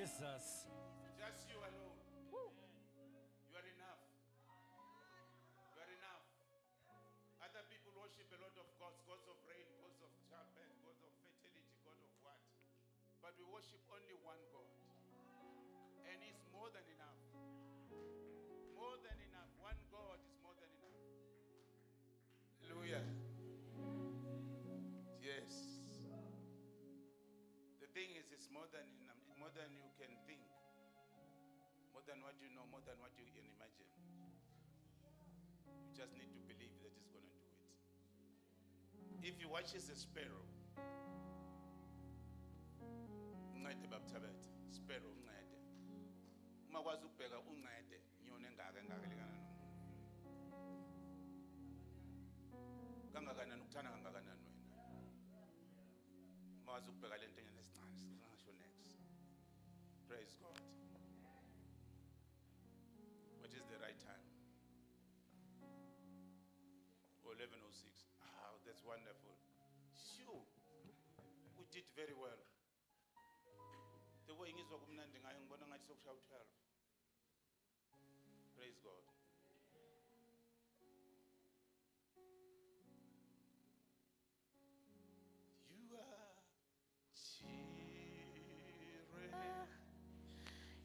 Jesus. Just you alone. Woo. You are enough. You are enough. Other people worship a lot of gods, gods of rain, gods of childbirth, gods of fertility, god of what. But we worship only one God. And He's more than enough. More than enough. One God is more than enough. Hallelujah. Yes. The thing is, it's more than enough, more than you can think. More than what you know, more than what you can imagine. You just need to believe that He's going to do it. If He watches a sparrow, uncede babthabethe, sparrow uncede. Uma kwazi ukubheka uncede, inyoni engakelekana nomuntu. Kangakanani ukuthanda kangakanani wena. Uma kwazi ukubheka lento enyane esincane, singasho next. Praise God. What is the right time? 11:06. Oh, that's wonderful. Sure. We did very well. The way ngizwa kumnandi ngayo ngibona ngathi sokushaya 12. Praise God. You are Jireh.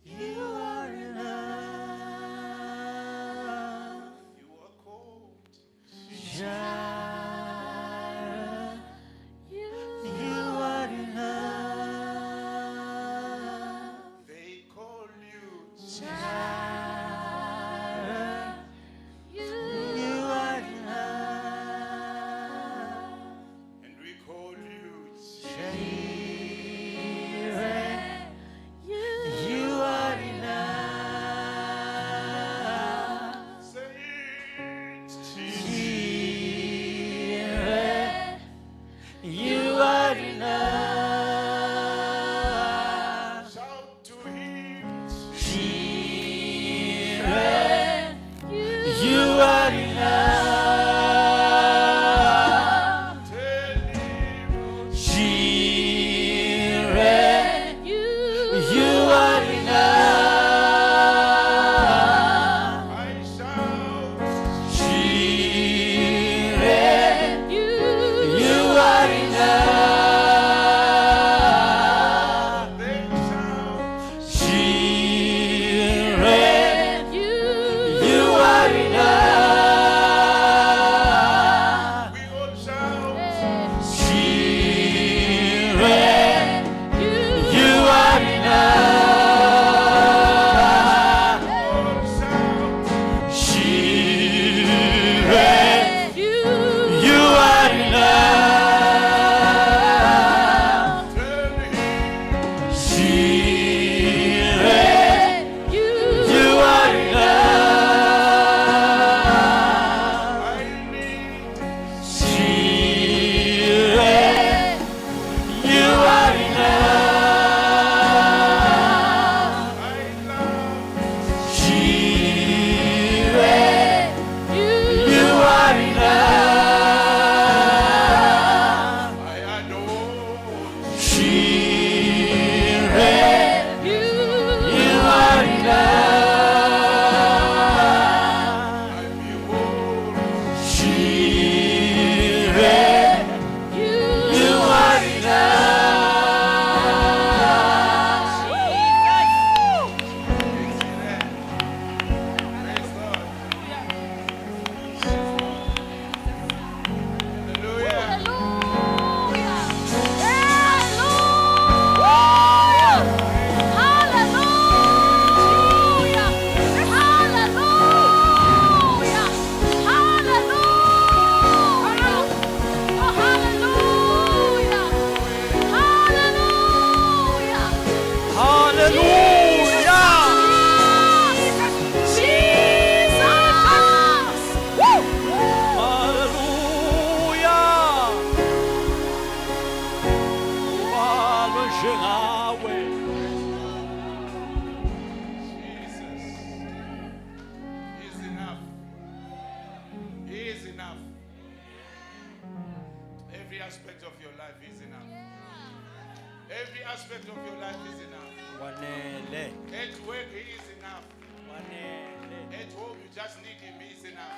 You are enough. You are called. Jireh. You are enough. They call you. Jireh. You are enough. And we call you. Jireh. You are enough. Say it. Jireh. You are enough. Shout to Him. Jireh. You are enough. Tell Him. Jireh. You are enough. I shout. Jireh. You are enough. They shout. Jireh. You are enough. We all shout. Jireh. You are enough. All shout. Jireh. You are enough. Tell Him. Jireh. You are enough. I need. Jireh. You are enough. I love. Jireh. You are enough. I adore. Jireh. You are enough. I behold. Jireh. You are enough. Praise God. Hallelujah. Jesus. He is enough. He is enough. Every aspect of your life is enough. every aspect of your life is enough. Wanele. At work, He is enough. Wanele. At home, you just need Him. He is enough.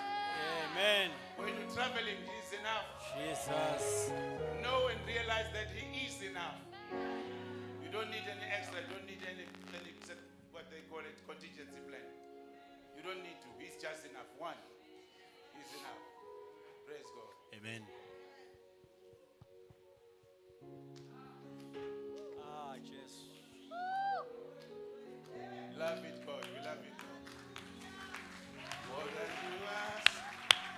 Amen. When you're traveling, He is enough. Jesus. Know and realize that He is enough. You don't need any extra. You don't need any what they call it, contingency plan. You don't need to. He's just enough. One. He's enough. Praise God. Amen. Ah, Jesus. Love it, God. We love it, God. More than you ask,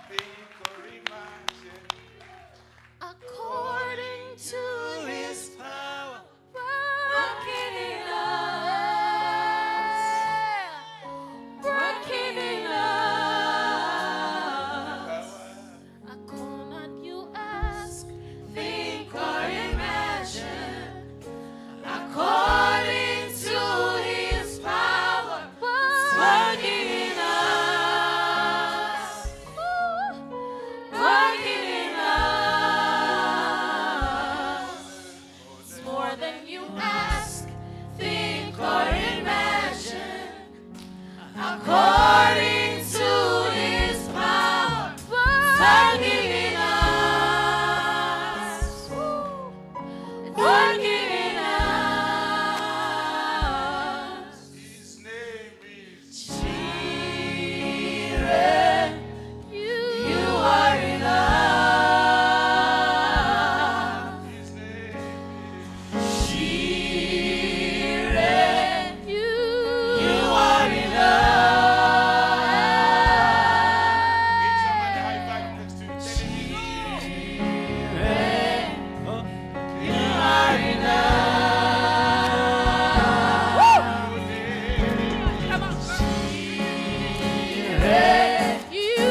think or imagine. According to His Power. working in us, working in us. According you ask, think or imagine. According to His power, working in us, working in us. It's more than you ask, think or imagine. According to His power, working in us, working in us. His name is Jireh, you are enough. His name Jireh, you are enough. Give someone a high five next to you. Tell him he's Jireh, Oh. you are enough. Come on. Jireh, you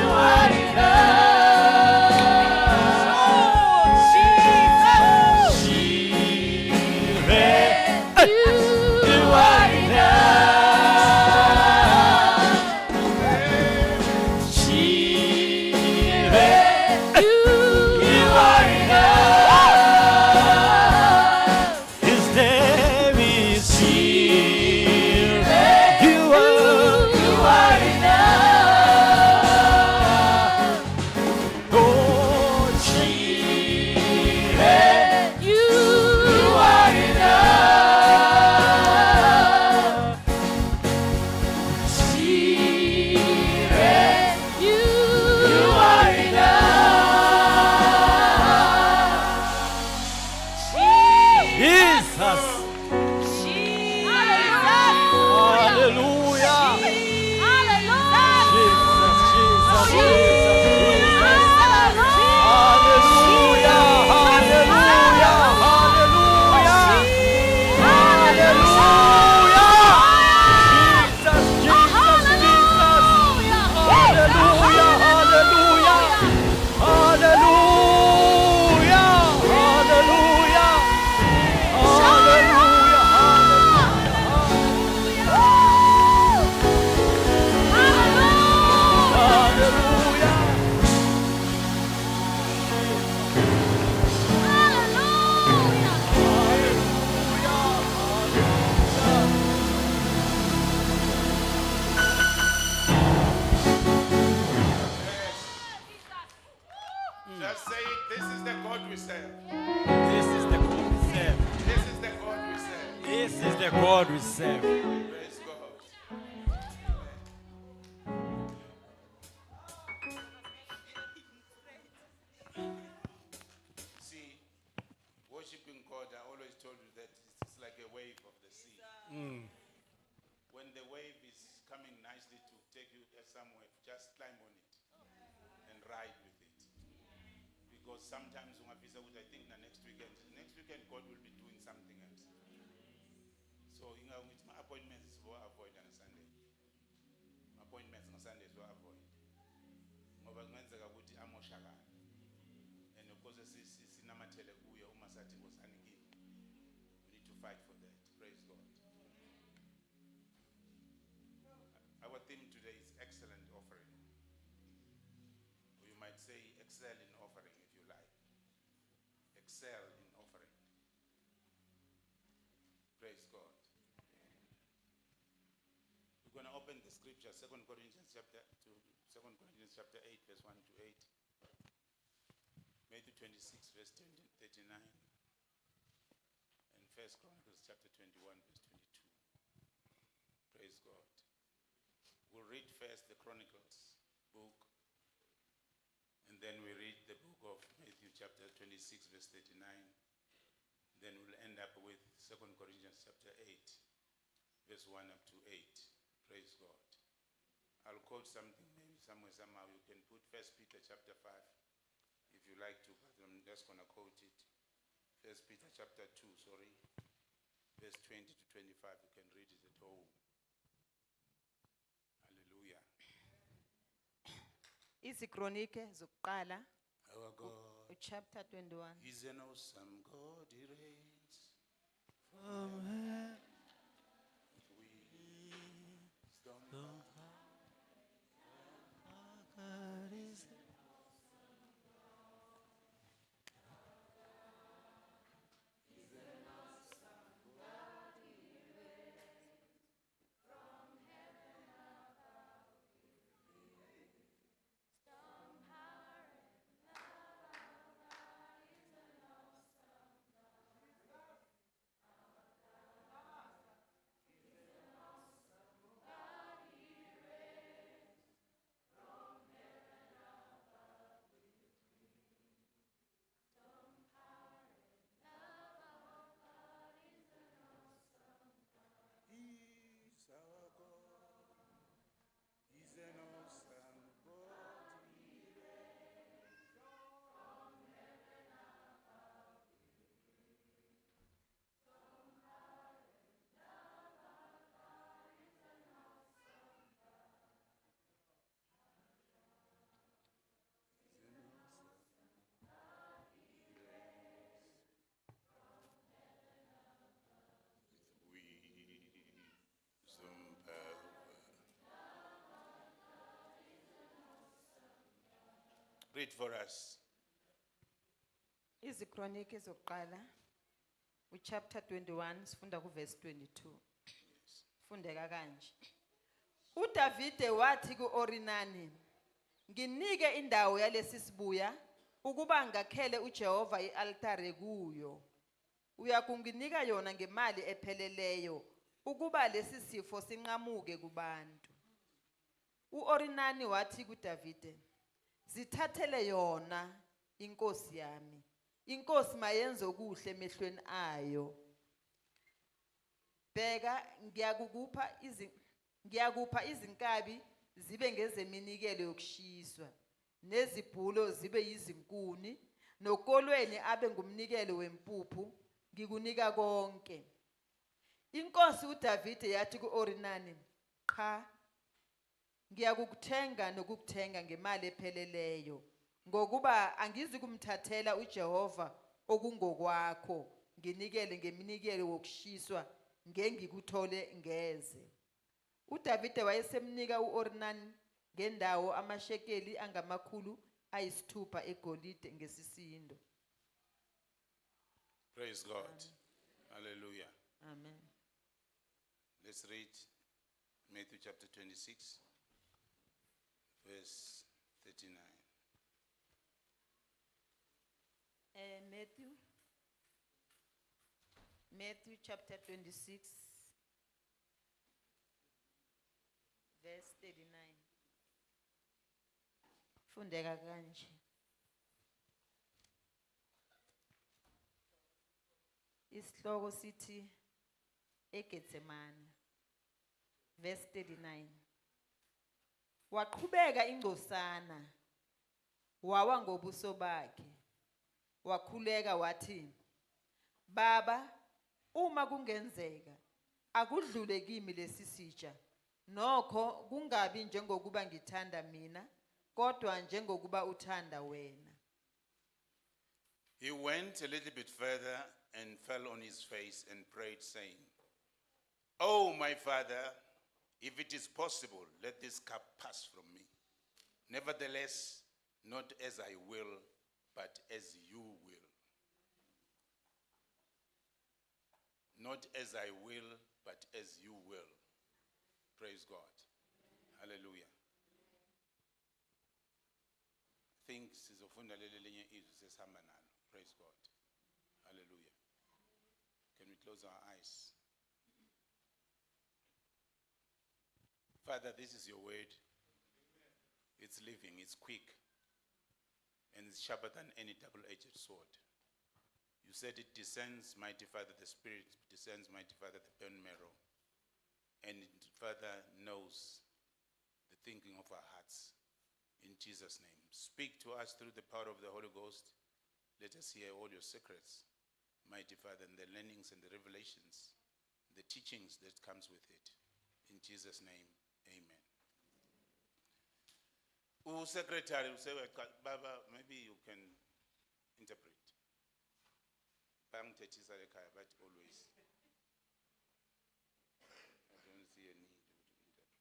are enough. Jesus, Jireh, you are enough. Jireh, you are enough. His name is Jireh, You are. you are enough. Oh, Jireh, you are enough. Jireh, you are enough. Jesus. Hallelujah. Jesus, Jesus, Jesus, Jesus. Hallelujah, hallelujah, hallelujah. Hallelujah. Jesus, Jesus, Jesus. Hallelujah, hallelujah. Hallelujah, hallelujah. Just say it. This is the God we serve. This is the God we serve. This is the God we serve. This is the God we serve. Praise God. See, worshiping God, I always told you that it's like a wave of the sea. When the wave is coming nicely to take you somewhere, just climb on it and ride with it. Because sometimes I think the next weekend God will be doing something else. So it's my appointments is what I avoid on a Sunday. My appointments on Sundays what I avoid. Ngoba kungenzeka ukuthi amoshakala. And of course sinamathele kuye uma sathi ngosanikini. We need to fight for that. Praise God. Our theme today is excellent offering. Or you might say excel in offering if you like. Excel in offering. open the scripture, 2 Corinthians chapter 2, 2 Corinthians chapter 8, verse 1 to 8. Matthew 26, verse 39. And 1 Chronicles chapter 21, verse 22. Praise God. We'll read first the Chronicles book, and then we read the book of Matthew chapter 26, verse 39. Then we'll end up with 2 Corinthians chapter 8, verse 1 up to 8. Praise God. I'll quote something, maybe somewhere, somehow. You can put 1 Peter chapter 5, if you like to, but I'm just going to quote it. 1 Peter chapter 2, sorry, verse 20 to 25. You can read it at home. Hallelujah. Izikronike zokuqala Our God chapter 21. is an awesome God. He reigns From heaven. wisdom. God is He's our God. He's an awesome God. He reigns from heaven above. Wisdom, power. Read for us. Izikronike zokuqala chapter 21 sifunda ku verse 22. Fundeka kanje. uDavide wathi ku-Orinani, nginike indawo yalesi sibuya ukuba ngakhele uJehova i-altare kuyo. Uyakunginika yona ngemali epheleleyo ukuba lesi sifo sinqamuke kubantu. U-Orinani wathi kuDavide, zithathele yona inkosi yami. Inkosi mayenze okuhle emehlweni ayo. Bheka, ngiyakupha izinkabi zibe ngezeminikelo yokushiswa, nezibhulo zibe yizinkuni, nokolweni abe ngumnikelo wempuphu, ngikunika konke. Inkosi uDavide yathi ku-Orinani, cha, ngiyakukuthenga nokukuthenga ngemali epheleleyo, ngokuba angizi kumthathela uJehova okungokwakho, nginikele ngeminikelo wokushiswa ngengikuthole ngeze. uDavide wayesemnika u-Orinani ngendawo amashekeli angamakhulu ayisithupha egolide ngesisindo. Praise God. Hallelujah. Amen. Let's read Matthew chapter 26, verse 39. Matthew chapter 26, verse 39. Fundeka kanje. Isihloko sithi eGetsemane, verse 39. Waqhubeka ingcosana, wawa ngobuso bakhe, wakhuleka wathi, Baba, uma kungenzeka, akudlule kimi lesi sitsha, nokho kungabi njengokuba ngithanda mina, kodwa njengokuba uthanda wena. He went a little bit further and fell on his face and prayed, saying, Oh, my Father, if it is possible, let this cup pass from me. Nevertheless, not as I will, but as you will. Not as I will, but as you will. Praise God. Hallelujah. I think sizofunda leli linye izwi sesihamba nalo. Praise God. Hallelujah. Can we close our eyes? Father, this is your word. It's living, it's quick, and it's sharper than any double-edged sword. You said it descends, mighty Father, the Spirit descends, mighty Father, the bone marrow, and it, Father, knows the thinking of our hearts. In Jesus' name, speak to us through the power of the Holy Ghost. Let us hear all your secrets, mighty Father, and the learnings and the revelations, the teachings that comes with it. In Jesus' name, amen. Secretary, Baba, maybe you can interpret. But always. I don't see a need to interpret.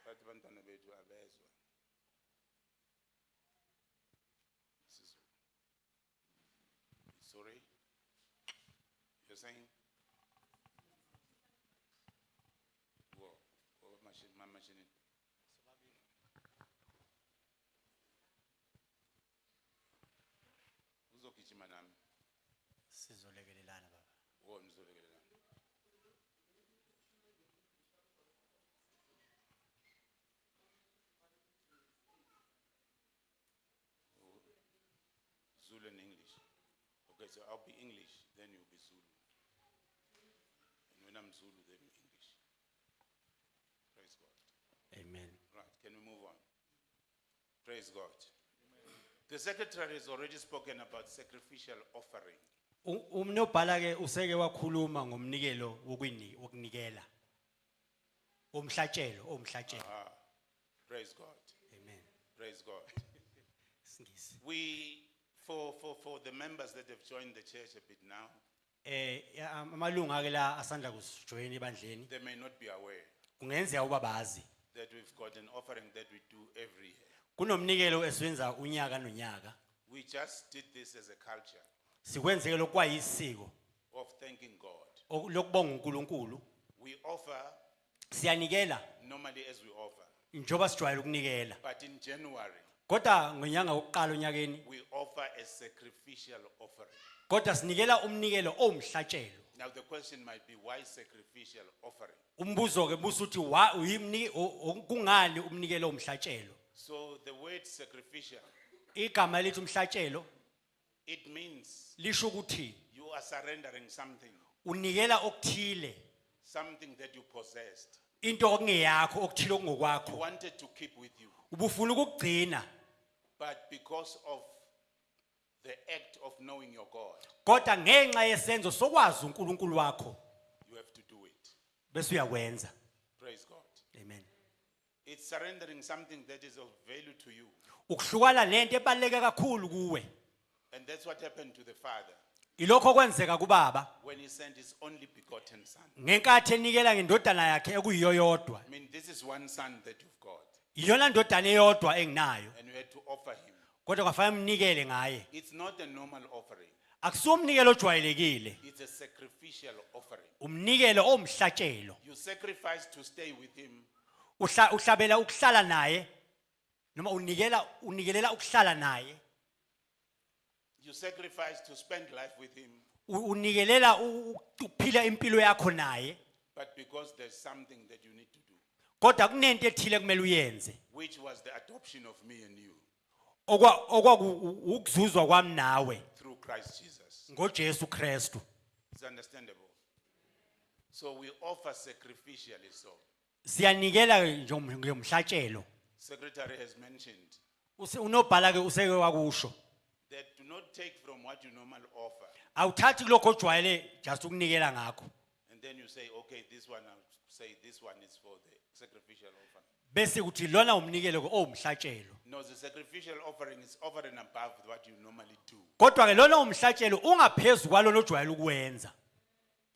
But bantwana bethu abezwa. Sorry? You're saying? Whoa. What machine? My machine. Uzogijima nami. Sizolekelelana baba. Oh, nizolekelelana. Zulu and English. Okay, so I'll be English, then you'll be Zulu. And when I'm Zulu, then you're English. Praise God. Amen. Right, can we move on? Praise God. The secretary has already spoken about sacrificial offering. Umnobhala ke useke wakhuluma ngomnikelo wokunikela. Umhlatshelo. Praise God. Amen. Praise God. Singisi. We, for the members that have joined the church a bit now, Amalunga ke la asanda kujoin ebandleni. they may not be aware Kungenzeka ukuba bazi. that we've got an offering that we do every year. Kunomnikelo esiwenza unyaka nonyaka. We just did this as a culture Sikwenzeke lokwayisiko of thanking God. lokubonga uNkulunkulu. We offer Siyanikela normally as we offer, njoba sijwayele ukunikela. but in January, Kodwa ngonyanga wokuqala onyakeni, we offer a sacrificial offering. kodwa sinikela umnikelo omhlatshelo. Now the question might be, why sacrificial offering? Umbuzo ke buso uthi kungani umnikelo omhlatshelo? So the word sacrificial, Igama lithi umhlatshelo it means lisho ukuthi you are surrendering something, unikela okuthile, something that you possessed, into okungeyakho okuthile you okungokwakho. wanted to keep with you, Ubufuna ukugcina, but because of the act of knowing your God, kodwa ngenxa yesenzo sokwazi uNkulunkulu wakho you have to do it. bese uyakwenza. Praise God. Amen. It's surrendering something that is of value to you. Ukuhlukana lento ebaleka kakhulu kuwe. And that's what happened to the Father Ilokho kwenzeka kubaba when he sent his only begotten Son. ngenkathi enikela ngendodana yakhe ekuyiyo yodwa. I mean, this is one son that you've got, Iyona ndodana eyodwa enginayo, and you had to offer him. kodwa kwafanele umnikele ngaye. It's not a normal offering, Akusiwo umnikelo ojwayelekile, it's a sacrificial offering. umnikelo omhlatshelo. You sacrifice to stay with him, Uhlabela ukuhlala naye noma unikelela ukuhlala naye. you sacrifice to spend life with him, Unikelela ukuphila impilo yakho naye, but because there's something that you need to do, kodwa kunento ethile kumele uyenze. which was the adoption of me and you Ukuzuzwa kwami nawe through Christ Jesus. ngoJesu Kristu. It's understandable. So we offer sacrificially so. Siyanikela ngomhlatshelo. Secretary has mentioned Unobhala ke useke wakusho. that do not take from what you normally offer, Awuthathi lokho ojwayele just ukunikela ngakho. and then you say, okay, this one, I'll say this one is for the sacrificial offering. Bese kuthi lona umnikelo ke omhlatshelo. No, the sacrificial offering is over and above what you normally do. Kodwa ke lona umhlatshelo ungaphezulu kwalona ojwayele ukwenza.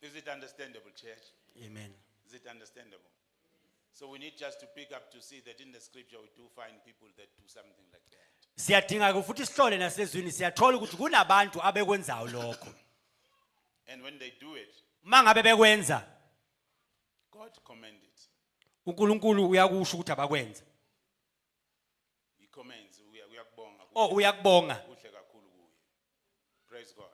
Is it understandable, church? Amen. Is it understandable? So we need just to pick up to see that in the scripture we do find people that do something like that. Siyadinga ke futhi sihlole nasezwini siyathola ukuthi kunabantu abekwenzayo lokho. And when they do it, Mangabe bekwenza, God commend it. uNkulunkulu uyakusho ukuthi abakwenze. He comments, uyakubonga. Oh uyakubonga. Kuhle kakhulu kuye. Praise God.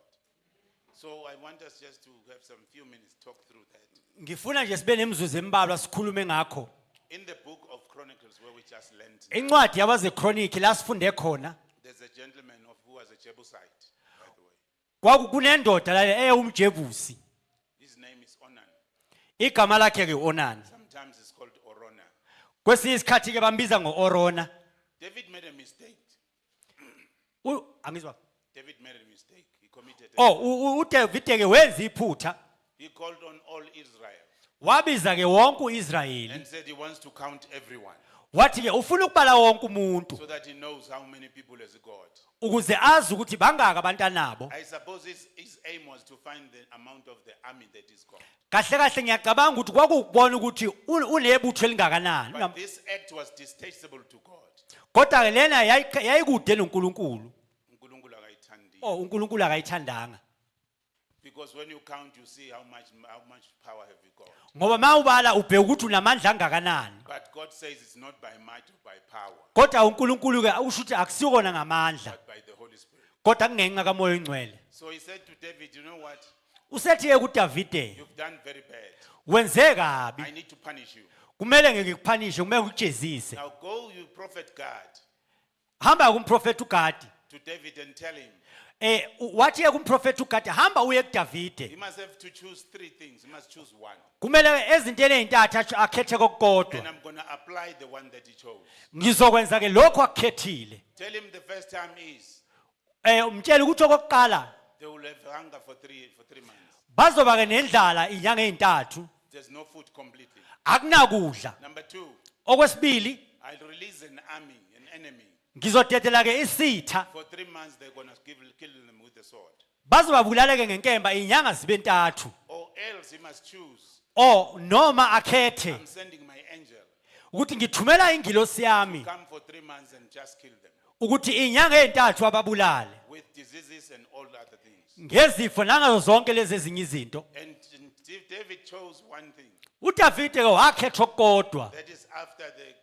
So I want us just to have some few minutes talk through that. Ngifuna nje sibe nemzuzu embalwa sikhulume ngakho. In the book of Chronicles where we just learned, Incwadi yabaze Chronicle la sifunde khona. there's a gentleman who was a Jebusite, by the way. Kwakunendoda la eyumjebusi. His name is Onan. Igama lakhe ke Onani. Sometimes it's called Orona. Kwesinye isikhathi ke bambiza ngoOrona. David made a mistake. Angizwa. David made a mistake. He committed a uDavid ke wenza iphutha. He called on all Israel Wabiza ke wonke uIsrayeli. and said he wants to count everyone Wathi ke ufuna ukubala wonke umuntu so that he knows how many people has got. ukuze azi ukuthi bangaka abantanabo. I suppose his aim was to find the amount of the army that is got. Kahle kahle ngiyacabanga ukuthi kwakubona ukuthi unebutho elingakanani. But this act was distasteful to God. Kodwa ke lena yayikude noNkulunkulu. uNkulunkulu akayithandi. uNkulunkulu akayithandanga. Because when you count, you see how much power have you got. Ngoba mawubala ubheka ukuthi unamandla angakanani. But God says it's not by might or by power, Kodwa uNkulunkulu ke usho ukuthi akusikona ngamandla, but by the Holy Spirit. kodwa kungenxa kaMoya oNgcwele. So he said to David, you know what? Usethi ke kuDavide, You've done very bad. wenze kabi. I need to punish you. Kumele ngikuphanishe, kumele ngikujezise. Now go, you prophet God, Hamba kumprofeti uGadi. to David and tell him Wathi ke kumprofeti uGadi hamba uye kuDavide. he must have to choose three things. He must choose one. Kumele ezintweni ezintathu akhethe And kokodwa. I'm going to apply the one that he chose. Ngizokwenza ke lokho akukhethile. Tell him the first time is Umtshela ukuthi okokuqala they will have hunger for three months. bazoba ke nendlala inyanga ezintathu, There's no food completely. akunakudla. Number two, Okwesibili I'll release an army, an enemy. ngizodedela ke isitha, For 3 months, they're going to kill them with the sword. bazobabulala ke ngenkemba inyanga zibe ntathu. Or else he must choose. Noma akhethe I'm sending my angel. ukuthi ngithumela ingilosi yami Come for 3 months and just kill them ukuthi inyanga ezintathu ababulale with diseases and all other things. ngezifo nangazo zonke lezi ezinye izinto. And David chose one thing. uDavide ke wakhetha okukodwa That is after the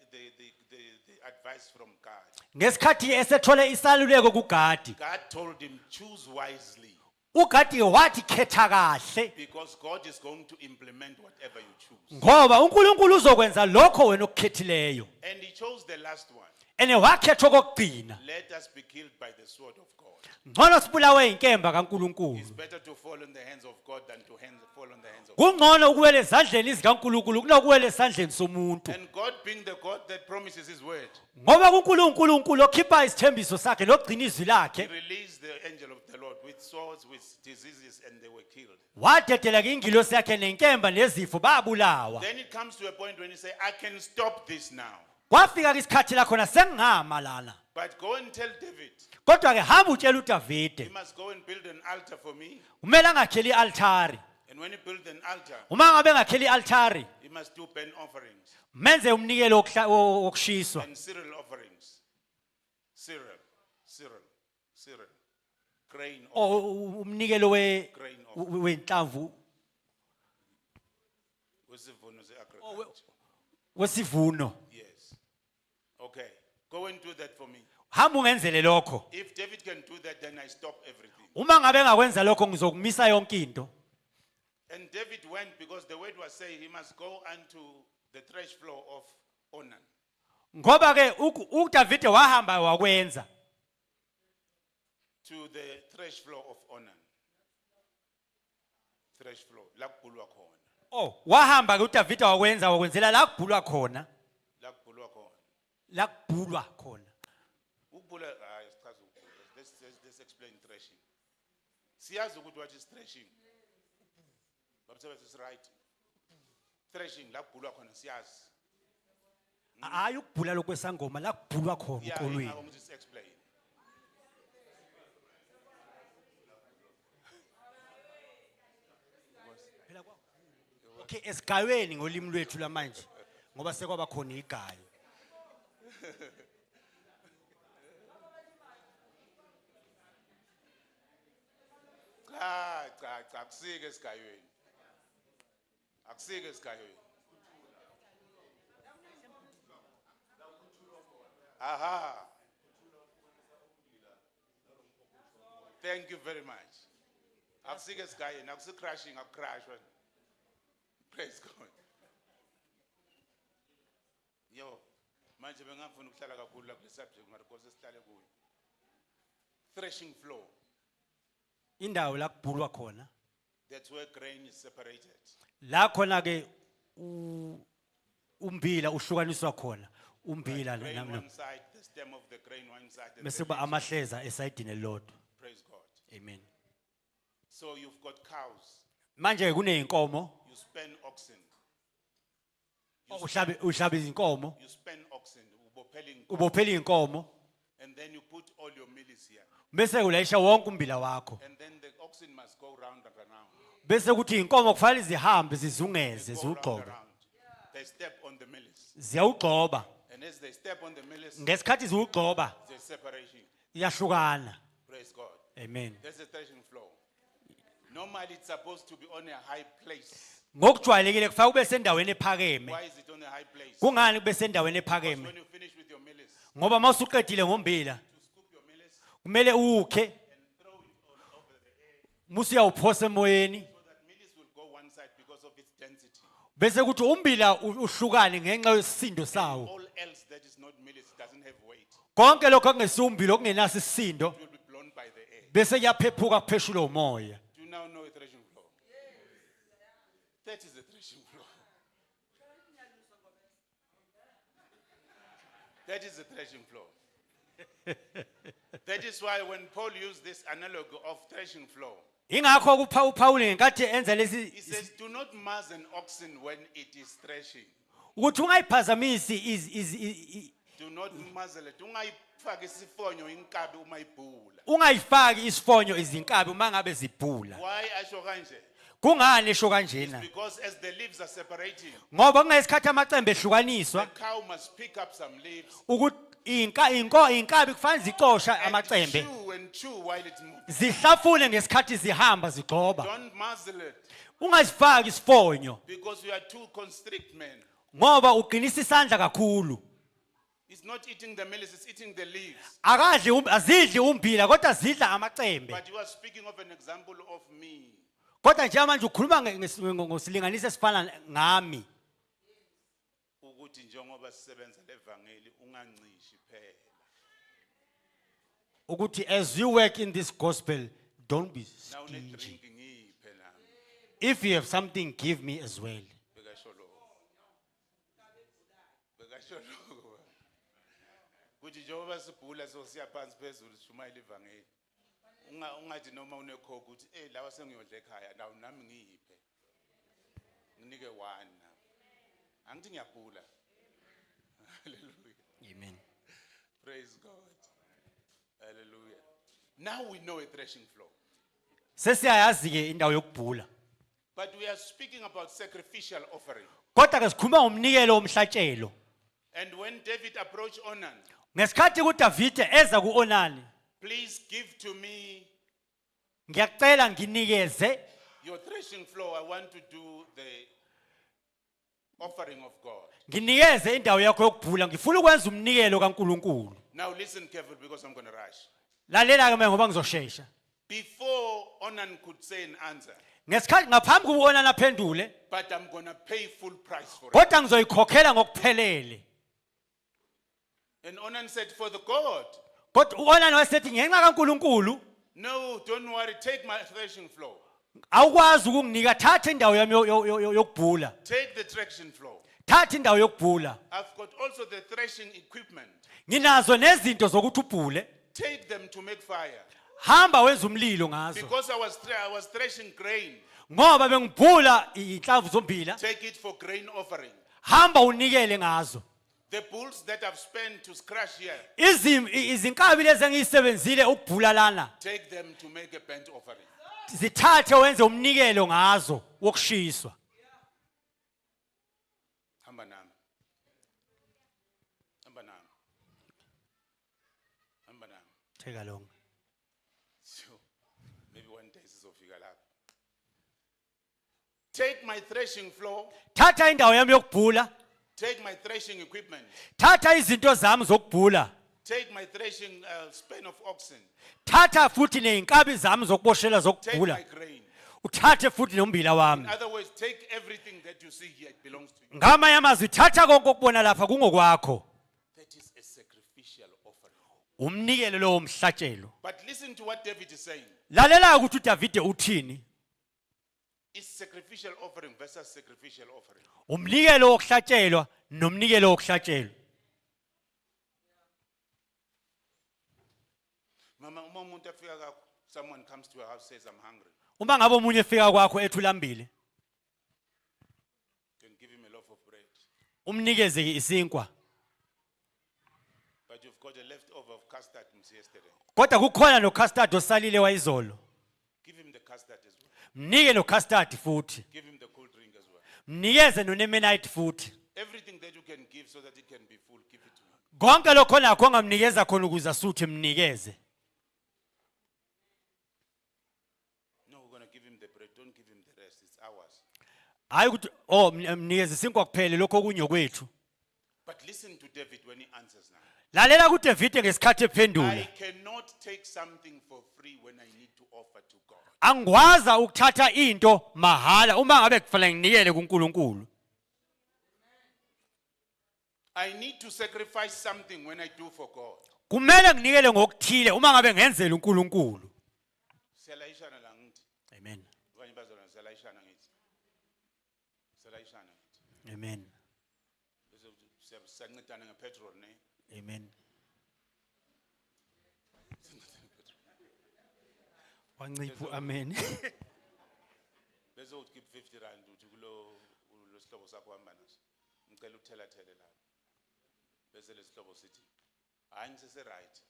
advice from God. ngesikhathi esethole isaluleko kuGadi. God told him, choose wisely. uGadi wathi khetha kahle Because God is going to implement whatever you choose. ngoba uNkulunkulu uzokwenza lokho wena okukhethileyo. And he chose the last one. Ene wakhetha okokugcina. Let us be killed by the sword of God. Ngcono sibulawe inkemba It's kaNkulunkulu. better to fall in the hands of God than to fall in the hands of Kungcono ukuwela ezandleni zikaNkulunkulu kunokuwela esandleni somuntu. And God being the God that promises his word, Ngoba kuNkulunkulu okhipha isithembiso sakhe lokugcina izwi he lakhe, released the angel of the Lord with swords, with diseases, and they were killed. wadedela ke ingilosi yakhe nenkemba nezifo babulawa. Then it comes to a point when you say, I can stop this now. Kwafika ke isikhathi la khona sengingama lana. But go and tell David, Kodwa ke hamba utshela he uDavide, must go and build an altar for me. kumele angakheli ialtari. And when he builds an altar, Uma ngabe engakheli ialtari, he must do burnt offerings menze umnikelo wokushiswa. and cereal offerings. Cereal. Grain offering. Umnikelo Grain offering. wenhlamvu Wesivuno se-agriculture. wesivuno. Yes. Okay. Go and do that for me. Hamba ungenzele lokho. If David can do that, then I stop everything. Uma ngabe engakwenza lokho ngizokumisa yonke into. And David went because the word was saying he must go unto the thresh floor of Onan. Ngoba ke uDavide wahamba wakwenza To the thresh floor of Onan. Thresh floor. La kubhulwa khona. wahamba ke uDavide wakwenzela la kubhulwa khona. La kubhulwa khona. La kubhulwa khona. Ukubhula hayi sichaza ukubhula. Let's explain threshing. Siyazi ukuthi what is threshing. Babusebenza is right. Threshing la kubhulwa khona siyazi. Hayi ukubhula lokwesangoma la kubhulwa khona Yeah, ukolweni. I want to explain. Okay, esigayweni ngolimi lwethu lamanje ngoba sekwaba khona igayo. Cha akusike esigayweni. Akusike esigayweni. Aha. Thank you very much. Akusike sikaye nakusi crashing akucrash wena. Praise God. Yo, manje bengafuna ukuhlala kakhulu la kule subject mara because sihlale kuyo. Threshing floor. Indawo la kubhulwa khona. That's where grain is separated. La khona ke umbila uhlukaniswa khona. Umbila Grain nami. one side, the stem of the grain one side. and Bese the kuba leaves. amahleza esayidini elilodwa. Praise God. Amen. So you've got cows. Manje kuneyinkomo, You spend oxen. uhlaba izinkomo, You spend oxen. ubophela inkomo, And then you put all your mealies here. bese ulayisha wonke umbila wakho. And then the oxen must go round and around. Bese kuthi inkomo kufanele zihambe zizungeze They go round and ziwugqobe. around. They step on the mealies. Ziyawugqoba. And as they step on the mealies, Ngesikhathi ziwugqoba, there's separation. iyahlukana. Praise God. Amen. That's the threshing floor. Normally it's supposed to be on a high place. Ngokujwayelekile kufanele kube sendaweni ephakeme. Why is it on a high place? Kungani kube sendaweni Because ephakeme? when you finish with your mealies, Ngoba mawusuqedile ngombila, to scoop your mealies kumele ukhe, and throw it on over the air musu uyawuphosa emoyeni, so that mealies will go one side because of its density. bese kuthi umbila uhlukane ngenxa yesisindo sawo. All else that is not mealies doesn't have weight. Konke lokho okungesiumbila okungenaso isisindo, It will be blown by the air. bese kuyaphephuka kupheshula umoya. Do you now know a threshing floor? That is a threshing floor. That is a threshing floor. That is why when Paul used this analogy of threshing floor, Ingakho uPaul ngenkathi enza lesi he says, do not mass an oxen when it is threshing. ukuthi ungayiphazamisi Do not muzzle it. Ungayifaki isifonyo inkabi uma ibhula. ungayifaki isifonyo izinkabi uma ngabe zibhula. Why asho kanje? Kungani esho kanjena? Because as the leaves are separating, Ngoba kungesikhathi amacembe the ehlukaniswa cow must pick up some leaves ukuthi inkabi kufanele zicosha and amacembe. chew and chew while it's moving. Zihlafune ngesikhathi zihamba zigxoba. Don't muzzle it Ungazifaki isifonyo because you are too constrict, man. ngoba uqinisa isandla kakhulu. It's not eating the mealies, it's eating the leaves. Azidli umbila kodwa zidla amacembe. But you are speaking of an example of me. Kodwa nje manje ukhuluma ngosilinganiso esifana ngami. Ukuthi njengoba sisebenza levangeli ungancishi phela. Ukuthi as you work in this gospel, don't be Now une stingy. drink ngiphe nami. If you have something, give me as well. Bekasho lokho. Bekasho lokho. Kuthi njengoba sibhula so siya phansi phezulu sishumayela ivangeli. Ungathi noma unekhokho ukuthi lawa sengiyodla ekhaya nawo nami ngiphe. Nginike one nami. Angithi ngiyabhula. Hallelujah. Amen. Praise God. Hallelujah. Now we know a threshing floor. Sesiyayazi ke indawo yokubhula. But we are speaking about sacrificial offering. Kodwa ke sikhuluma ngomnikelo omhlatshelo. And when David approached Onan, Ngesikhathi uDavide eza kuOnani, please give to me ngiyacela nginikeze your threshing floor. I want to do the offering of God. nginikeze indawo yakho yokubhula, ngifuna ukwenza umnikelo kaNkuluNkulu. Now listen carefully because I'm going to rush. Lalela ke ngoba ngizoshesha. Before Onan could say an answer, Ngesikhathi ngaphambi kuOnani aphendule, but I'm going to pay full price for it. kodwa ngizoyikhokhela ngokuphelele. And Onan said, for the God. Kodwa uOnani wasethi ngenxa kaNkuluNkulu No, don't worry. Take my threshing floor. awukwazi ukunginika, thatha indawo yami yokubhula. Take the threshing floor. Thatha indawo yokubhula. I've got also the threshing equipment. Nginazo nezinto zokuthi ubhule. Take them to make fire. Hamba wenza umlilo ngazo. Because I was threshing grain. Ngoba bengibhula inhlamvu zombila, Take it for grain offering. hamba unikele ngazo. The bulls that I've spent to crush here, Izinkabi lezi engiyisebenzile ukubhula lana, take them to make a burnt offering. zithathe wenze umnikelo ngazo wokushiswa. Hamba nami. Hamba nami. Hamba nami. Take along. So, maybe one day sizofika lapho. Take my threshing floor. Thatha indawo yami yokubhula, Take my threshing equipment. thatha izinto zami zokubhula, Take my threshing span of oxen. thatha futhi ney'nkabi zami zokuboshela Take my zokubhula grain. uthathe futhi nombila In wami other words, take everything that you see here. It belongs to you. ngamanye amazwi thatha konke okubona lapha kungokwakho That is a sacrificial offering. umnikelo lowo mhlatshelo But listen to what David is saying. lalela ukuthi uDavide uthini It's sacrificial offering versus sacrificial offering. umnikelo wokuhlatshelwa nomnikelo wokuhlatshelwa Mama, uma umuntu afika kakho, someone comes to your house says, I'm hungry. uma ngabe omunye efika kwakho ethulambile You can give him a loaf of bread. umnikeze isinkwa But you've got a leftover of custard from yesterday. kodwa kukhona nocustard osalile wayizolo Give him the custard as well. mnike nocustard futhi Give him the cold drink as well. mnikeze nonemenite futhi Everything that you can give so that he can be full, give it to him. konke lokho nakho ongamnikeza khona ukuze asuthe mnikeze No, we're going to give him the bread. Don't give him the rest. It's ours. hayi ukuthi mnikeze isinkwa kuphela lokho okunye okwethu But listen to David when he answers now. lalela kuDavide ngesikhathi I ephendula cannot take something for free when I need to offer to God. angikwaza ukuthatha into mahala uma ngabe kufanele nginikele kuNkulunkulu I need to sacrifice something when I do for God. kumele nginikele ngokuthile uma ngabe ngenzela uNkulunkulu Siyalayishana la ngithi. amen Okanye bazona siyalayishana ngithi. Siyalayishana ngithi. amen Bese siyancedana ngepetrol ne. amen wanciphu amen Bese uthi keep 50 rand uthi kulo sihlobo sakho hamba naso. Ngicela ukuthela thele la. Bese lesihlobo sithi hayi ngisese right.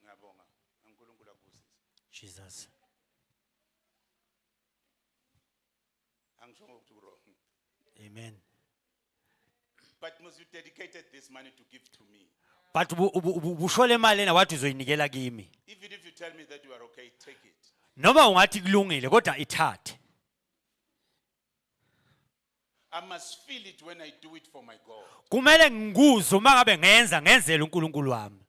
Ngiyabonga. uNkulunkulu akubusise. Jesus Angisho ukuthi wrong. amen But must you dedicated this money to give to me? but ubushole imali ena wathi uzoyinikela kimi Even if you tell me that you are okay, take it. noma ungathi kulungile kodwa ithathe I must feel it when I do it for my God. kumele ngikuzwe uma ngabe ngenzela uNkulunkulu wami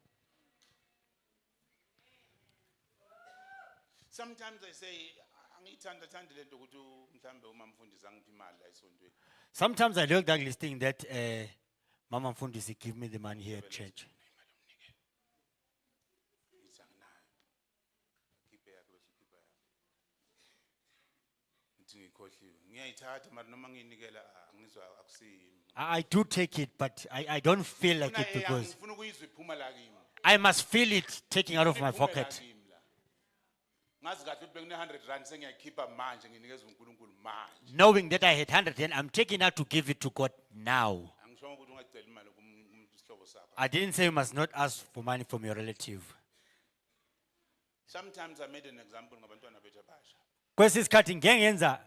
Sometimes I say, angithanda lento ukuthi mhlambe uma mfundisi angiphi imali la esontweni. sometimes I look at this thing that mama mfundisi give me the money here at church Ngithi anginayo. Khiphe yakho bese ukhipha yakho. Ngithi ngikhohliwe. Ngiyayithatha mara noma ngiyinikela angizwa akusimi. I do take it but I don't feel like it because Ngifuna ukuyizwa iphuma la kimi. I must feel it taking out of my Iphume la pocket kimi la. Ngazi kahle ukuthi bekune 100 rand sengiyakhipha manje nginikeza uNkulunkulu manje. knowing that I had 100 and I'm taking out to give it to God now Angisho ukuthi ungacela imali kumuntu isihlobo sakho. I didn't say you must not ask for money from your relative Sometimes I made an example ngabantwana bethu abasha. kwesi sikhathi ngeke ngenza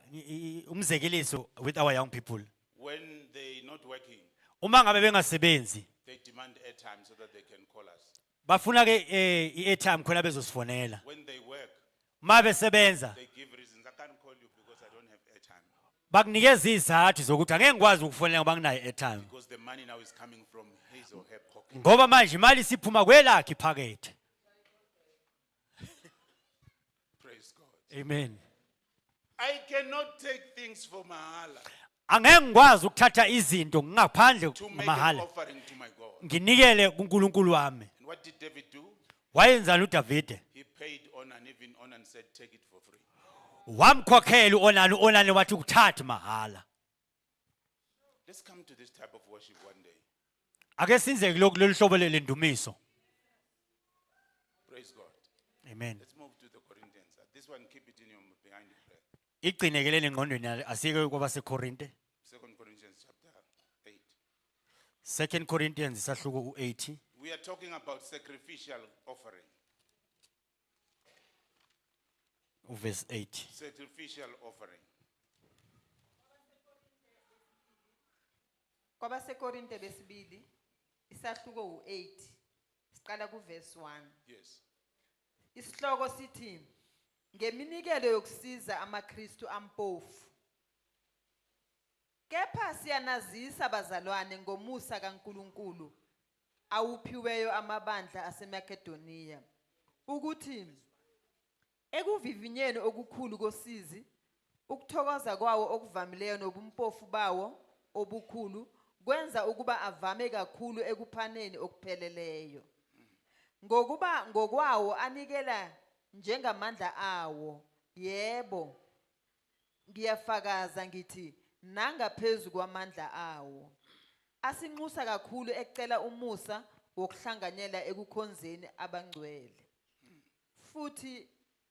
umzekeliso with our young people When they not working, uma ngabe bengasebenzi they demand airtime so that they can call us. bafuna ke i-airtime khona bezosifonela When they work, uma besebenza they give reasons. I can't call you because I don't have airtime. bakunikeza izathu zokuthi angeke ngikwazi ukufonela ngoba nginayo airtime Because the money now is coming from his or her pocket. ngoba manje imali siphuma kwelakhe iphakethe Praise God. amen I cannot take things for mahala angeke ngikwazi ukuthatha izinto ngaphandle to make an mahala offering to my God. nginikele kuNkulunkulu wami And what did David do? wayenzani uDavide He paid on and even on and said, take it for free. wamkhokhela uonani wathi ukuthathe mahala Let's come to this type of worship one day. ake sinze lolu hlobo lendumiso Praise God. amen Let's move to the Corinthians. This one, keep it in your behind your prayer. igcinekelele engqondweni asike kwabaseKorinte 2 Corinthians chapter 8. 2 Corinthians isahluko u8 We are talking about sacrificial offering. uverse 8 Sacrificial offering. kwabasekorinte besibili isahluko u8 siqala kuverse 1 Yes. isihloko sithi ngeminikelo yokusiza amaKristu ampofu kepha siyanazisa bazalwane ngomusa kaNkuluNkulu awuphiweyo amabandla aseMakedoniya ukuthi ekuvivinyeni okukhulu kosizi ukuthokoza kwawo okuvamileyo nobumpofu bawo obukhulu kwenza ukuba avame kakhulu ekuphaneni okupheleleyo ngokuba ngokwawo anikela njengamandla awo yebo ngiyafakaza ngithi nangaphezulu kwamandla awo asinxusa kakhulu ecela umusa wokuhlanganyela ekukhonzeni abangcwele futhi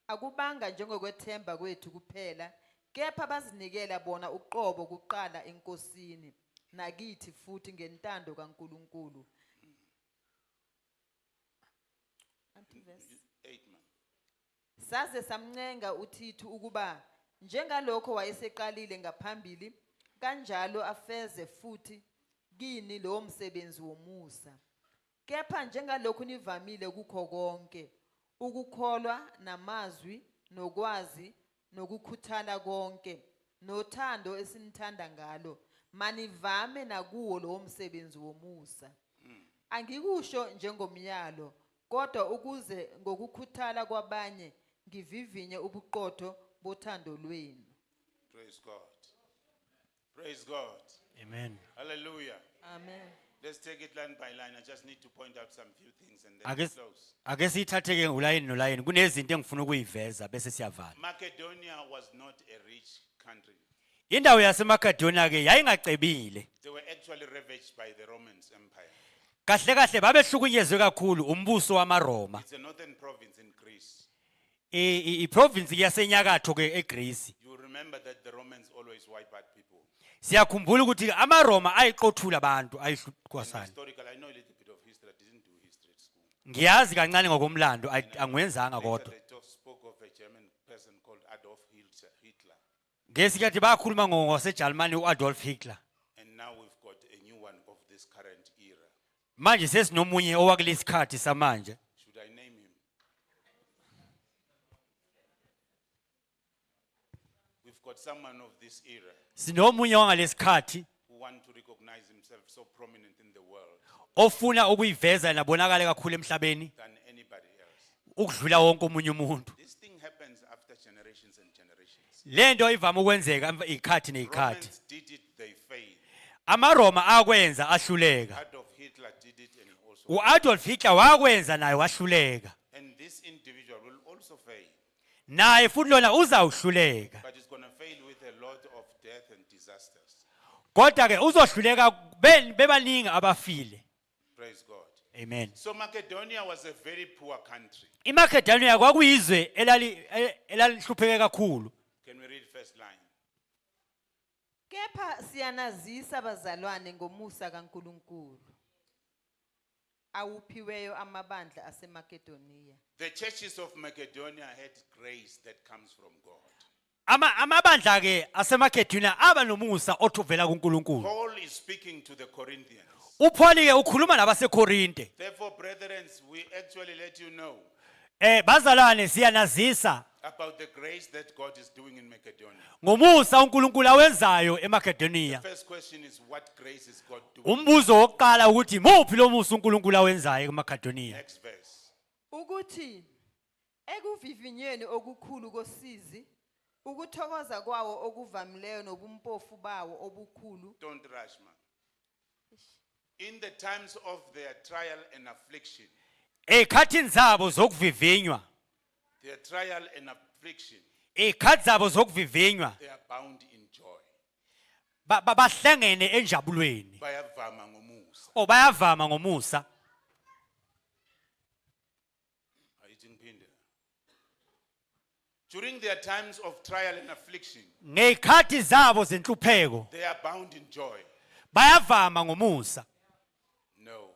akubanga njengokwethemba kwethu kuphela kepha bazinikela bona uqobo kuqala enkosini nakithi futhi ngentando kaNkuluNkulu. Antiverse 8 man. saze samncenga uThithu ukuba njengalokho wayeseqalile ngaphambili kanjalo afeze futhi kini lo msebenzi womusa kepha njengalokho nivamile kukho konke ukukholwa namazwi nokwazi nokukhuthala konke nothando esinithanda ngalo manivame nakuwo lo msebenzi womusa angikusho njengomyalo kodwa ukuze ngokukhuthala kwabanye ngivivinye ubuqotho bothando lwenu. Praise God. Praise God. Amen. Hallelujah. Amen. Let's take it line by line. I just need to point out some few things and then Ake we close. ake sithatheke ngolayini nolayini kunezinto engifuna ukuyiveza bese siyavala. Macedonia was not a rich country. Indawo yaseMakedoniya ke yayingacebile. They were actually ravaged by the Roman Empire. Kahle kahle babehlukunyezwe kakhulu umbuso wamaRoma. It's a northern province in Greece. Iprovince yasenyakatho ke eGreece. You remember that the Romans always wipe out people. Siyakhumbula ukuthi amaRoma ayiqothula abantu And ayihlukwasana. historical, I know a little bit of history. I didn't do history at school. Ngiyazi kancane ngokomlando angwenzanga Later kodwa. they spoke of a German person called Adolf Hitler. Ngesikhathi bakhuluma ngowaseJalimani uAdolf Hitler. And now we've got a new one of this current era. Manje sesinomunye owakulesikhathi samanje. Should I name him? We've got someone of this era Sinomunye wangalesikhathi who want to recognize himself so prominent in the world ofuna ukuyiveza nabonakala kakhulu emhlabeni than anybody else. ukudlula wonke omunye umuntu. This thing happens after generations and generations. Lento ivama ukwenzeka ikhathi nezikhathi. Romans did it, they failed. AmaRoma akwenza ahluleka. Adolf Hitler did it and he also uAdolf Hitler wakwenza naye wahluleka. and this individual will also fail. Naye futhi lona uzawuhluleka. But it's going to fail with a lot of death and disasters. Kodwa ke uzohluleka bebaningi abafile. Praise God. Amen. So Macedonia was a very poor country. iMakedoniya kwakuyizwe elalihlupheke kakhulu. Can we read first line? Kepha siyanazisa bazalwane ngomusa kaNkuluNkulu awuphiweyo amabandla aseMakedoniya. The churches of Macedonia had grace that comes from God. Amabandla ke aseMakedoniya aba nomusa othuvela kuNkulunkulu. Paul is speaking to the Corinthians. uPaul ke ukhuluma nabaseKorinte. Therefore, brethren, we actually let you know Bazalwane siyanazisa about the grace that God is doing in Macedonia. ngomusa uNkulunkulu awenzayo eMakedoniya. First question is, what grace is God doing? Umbuzo wokuqala ukuthi muphi lo musa uNkulunkulu awenzayo eMakedoniya. Next verse. Ukuthi ekuvivinyeni okukhulu kosizi ukuthokoza kwawo okuvamileyo nobumpofu bawo obukhulu Don't rush, man. In the times of their trial and affliction, Ezikhathini zabo zokuvivinywa, their trial and affliction, ezikhathi zabo zokuvivinywa they are bound in joy. bahlangene enjabulweni. Bayavama ngomusa. Bayavama ngomusa. Ayithi ngiphinde. During their times of trial and affliction, Ngezikhathi zabo zenhlupheko they are bound in joy. bayavama ngomusa. No.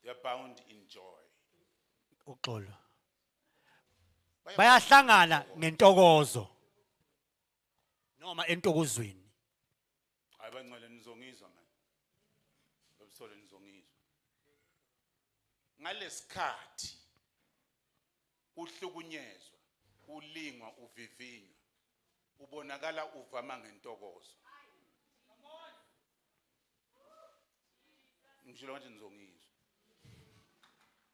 They are bound in joy. Uxolo. Bayahlangana ngentokozo noma entokozweni. Abangcwele nizongizwa man. Babusole nizongizwa. Ngalesikhathi uhlukunyezwa, ulingwa, uvivinywa, ubonakala uvama ngentokozo. ngishilo ngathi nizongizwa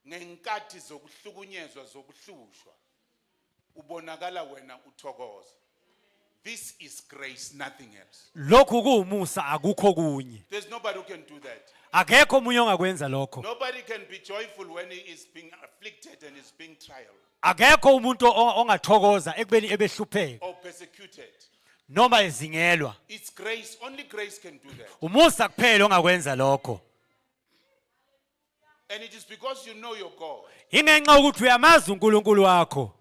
ngenkathi zokuhlukunyezwa zokuhlushwa ubonakala wena uthokoza. This is grace, nothing else. Lokhu kuumusa akukho kunye. There's nobody who can do that. Akekho umunye ongakwenza lokho. Nobody can be joyful when he is being afflicted and is being trialed Akekho umuntu ongathokoza ekubeni ebehlupheka or persecuted. noma ezingelwa. It's grace. Only grace can do that. Umusa kuphela ongakwenza lokho. And it is because you know your God. Ingenxa ukuthi uyamazi uNkulunkulu wakho.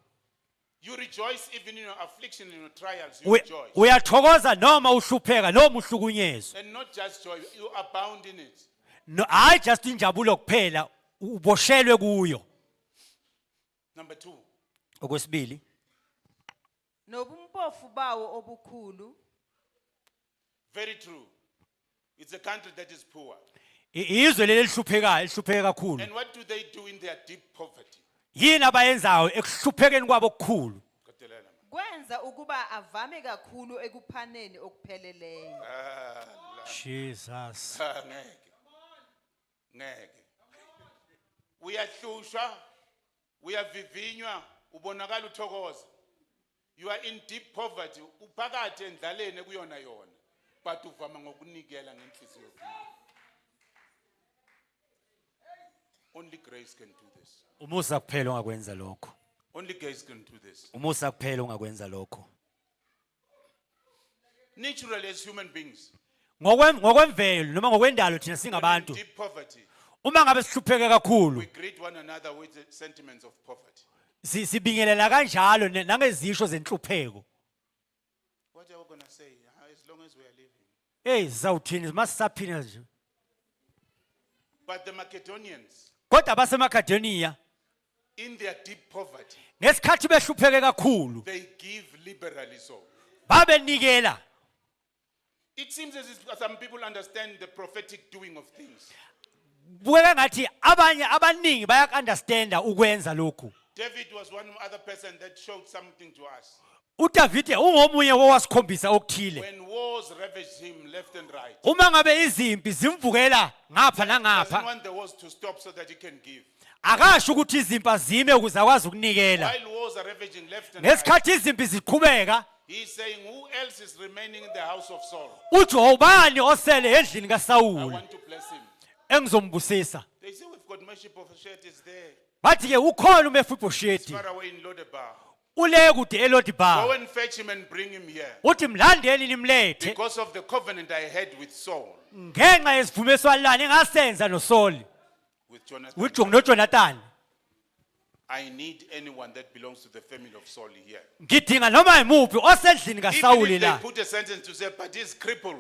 You rejoice even in your affliction, in your trials. You rejoice. Uyathokoza noma uhlupheka noma uhlukunyezwa. And not just joy, you abound in it. No, hayi just injabulo kuphela uboshelwe kuyo. Number 2. Okwesibili, nobumpofu bawo obukhulu Very true. It's a country that is poor. izwe leli lihlupheka kakhulu. And what do they do in their deep poverty? Yini abayenzayo ekuhluphekeni kwabo okukhulu? Katelela, man. kwenza ukuba avame kakhulu ekuphaneni okupheleleyo. Jesus. Ngeke. Uyahlushwa, uyavivinywa, ubonakala uthokoza. You are in deep poverty, uphakathi endlaleni kuyona yona, but uvama ngokunikela ngenhliziyo yakho. Only grace can do this. Umusa kuphela ongakwenza lokho. Only grace can do this. Umusa kuphela ongakwenza lokho. Naturally, as human beings, Ngokwemvelo noma ngokwendalo thina when in singabantu, deep poverty, uma ngabe sihlupheke kakhulu, we greet one another with the sentiments of poverty. sibingelela kanjalo nangezisho zenhlupheko. What are we going to say? As long as we are living. Hey, zawuthini masisaphila nje. But the Macedonians, Kodwa abasemaKadoniya in their deep poverty, ngesikhathi behlupheke kakhulu, they give liberally so. babenikela. It seems as if some people understand the prophetic doing of things. Kubukeka ngathi abanye abaningi bayakunderstanda ukwenza lokhu. David was one other person that showed something to us. uDavide ungomunye owasikhombisa okuthile. When wars ravaged him left and right, Uma ngabe izimpi zimvukela ngapha doesn't nangapha, want the wars to stop so that he can give. akasho ukuthi izimpi azime ukuze akwazi ukunikela. While wars are ravaging left and right, Ngesikhathi izimpi ziqhubeka, he's saying, who else is remaining in the house of Saul? uthi ubani osele endlini I kaSawuli want to bless him. engizombusisa. They say we've got Mephibosheth is there. Bathi ke ukhona It's uMefiboshethi far away in Lodebar. ule kude Go eLodibar. and fetch him and bring him here. Uthi mlandeli nimlethe Because of the covenant I had with Saul, ngenxa yesivumelwano engasenza noSaul with Jonathan. noJonathan. I need anyone that belongs to the family of Saul here. Ngidinga noma yimuphi osendlini Even kaSawuli if they la. put a sentence to say, but he's crippled.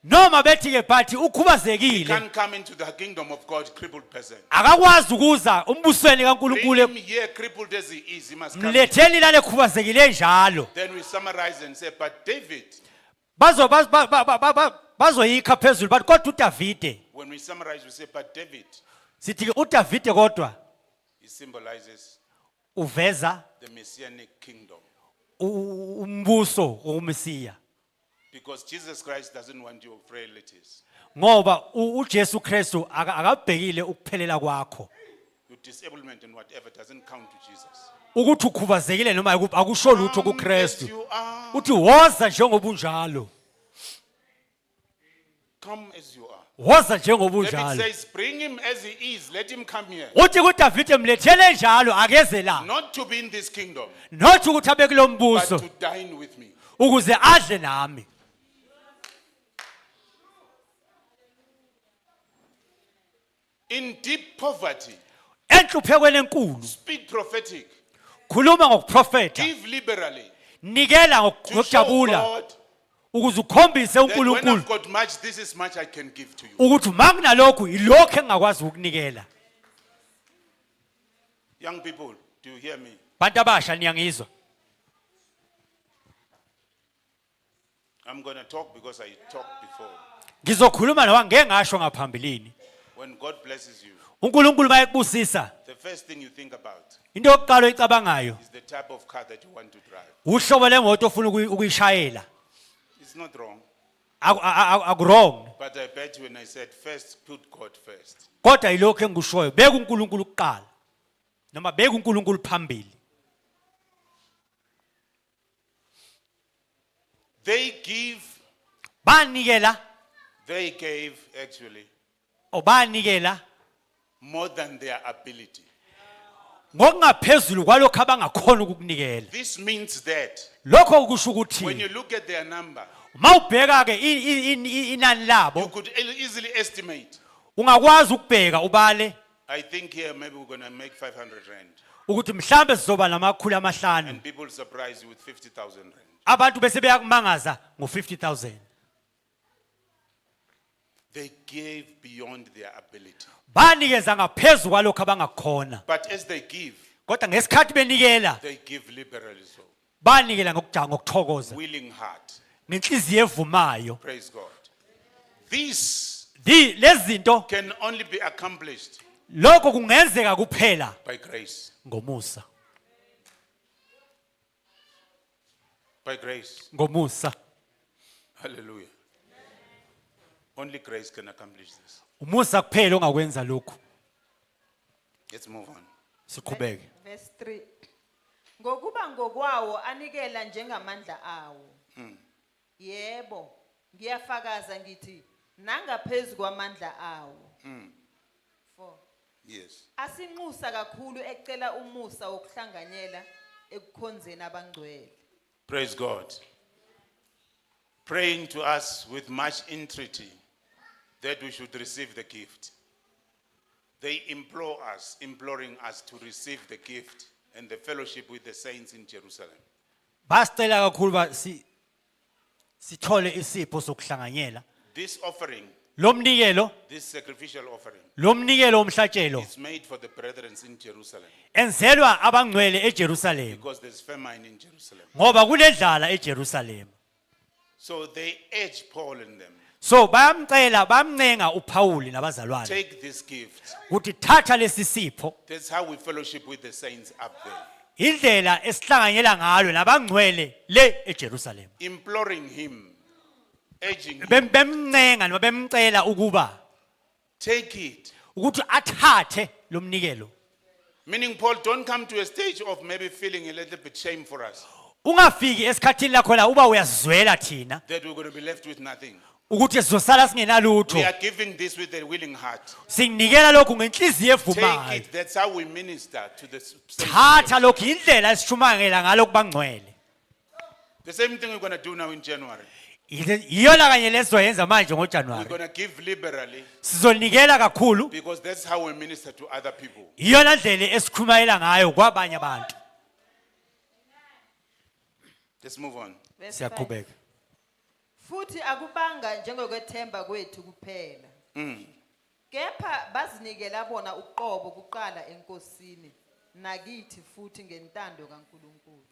Noma bethi ke bathi He ukhubazekile, can't come into the kingdom of God, crippled person. akakwazi ukuza umbusweni Bring kaNkulunkulu. him here, crippled as he is. He must come. Mletheni lale khubazekile njalo. Then we summarize and say, but David, Bazoyikha phezulu bathi kodwa uDavide. when we summarize, we say, but David, Sithi ke uDavide kodwa he symbolizes uveza the messianic kingdom. umbuso woMesiya. Because Jesus Christ doesn't want your frailties, Ngoba uJesu Kristu akabhekile ukuphelela kwakho. your disablement and whatever doesn't count to Jesus. Ukuthi ukhubazekile noma yikuphi akusho lutho Come as kuKristu. you are. Uthi woza njengoba unjalo. Come as you are. Woza njengoba David unjalo. says, bring him as he is. Let him come here. Uthi kuDavide mlethele njalo akeze la. Not to be in this kingdom, Nothi ukuthi abe kulo but mbuso to dine with me. ukuze adle nami. In deep poverty, Enhluphekweni enkulu speak prophetic. khuluma ngokuprofeta, Give liberally. nikela To show ngokujabula God ukuze ukhombise that when uNkulunkulu I've got much, this is much I can give to you. ukuthi makunalokhu ilokho engakwazi ukunikela. Young people, do you hear me? Bantu abasha niyangizwa? I'm going to talk because I talked before. Ngizokhuluma nawe ngeke ngasho ngaphambilini. When God blesses you, uNkulunkulu mayekubusisa, the first thing you think about into yokuqala oyicabangayo is the type of car that you want to drive. uhlobo lemoto ofuna ukuyishayela. It's not wrong. Akurong. But I bet when I said first, put God first. Kodwa yilokho engikushoyo, beka uNkulunkulu kuqala. Noma beka uNkulunkulu phambili. They gave, Banikela, they gave actually obanikela more than their ability. ngokungaphezulu kwalokho abangakhona ukukunikela. This means that Lokho kusho when ukuthi you look at their number, mawubheka ke inani you labo could easily estimate. ungakwazi ukubheka ubale I think here maybe we're going to make 500 rand. ukuthi mhlambe sizoba namakhulu amahlanu. And people surprise you with 50,000 rand. Abantu bese beyakumangaza ngo50,000. They gave beyond their ability. Banikeza ngaphezulu kwalokho abangakhona. But as they give, Kodwa ngesikhathi benikela, they give liberally so. banikela ngokuthokoza, Willing heart. ngenhliziyo evumayo. Praise God. This Lezi zinto can only be accomplished lokho kungenzeka kuphela by grace. ngomusa, By grace. ngomusa. Hallelujah. Only grace can accomplish this. Umusa kuphela ongakwenza lokho. Let's move on. Siqhubeke. Verse 3. Ngokuba ngokwawo anikela njengamandla awo. Yebo, ngiyafakaza ngithi nangaphezulu kwamandla awo. 4. Yes. Asinxusa kakhulu ecela umusa wokuhlanganyela ekukhonzeni abangcwele. Praise God. Praying to us with much entreaty that we should receive the gift. They implore us, imploring us to receive the gift and the fellowship with the saints in Jerusalem. Basicela kakhulu sithole isipho sokuhlanganyela. This offering, Lo mnikelo, this sacrificial offering, lo mnikelo omhlatshelo is made for the brethren in Jerusalem enzelwa abangcwele eJerusalem because there's famine in Jerusalem. ngoba kunedlala eJerusalem. So they urge Paul and them, So bamncenga uPaul nabazalwane take this gift. ukuthi thatha lesi sipho. That's how we fellowship with the saints up there. Indlela esihlanganyela ngalo nabangcwele le eJerusalem. Imploring him, urging him, Bemncenga noma bemcela ukuba take it. ukuthi athathe lo mnikelo. Meaning, Paul, don't come to a stage of maybe feeling a little bit shame for us Ungafiki esikhathini lakho la uba uyazwela thina that we're going to be left with nothing. ukuthi sizosala singenalutho. We are giving this with a willing heart. Sinikela lokhu ngenhliziyo Take evumayo. it. That's how we minister to the saints. Thatha lokhu indlela esishumayela ngalo kubangcwele. The same thing we're going to do now in January. Iyona kanye lesoyenza manje We're ngoJanuary. going to give liberally Sizonikela kakhulu. because that's how we minister to other people. Iyona ndlela esikhumayela ngayo kwabanye abantu. Let's move on. Verse 5. Siyaqhubeka. Futhi akubanga njengokwethemba kwethu kuphela. Kepha bazinikela bona uqobo kuqala enkosini nakithi futhi ngentando kaNkuluNkulu.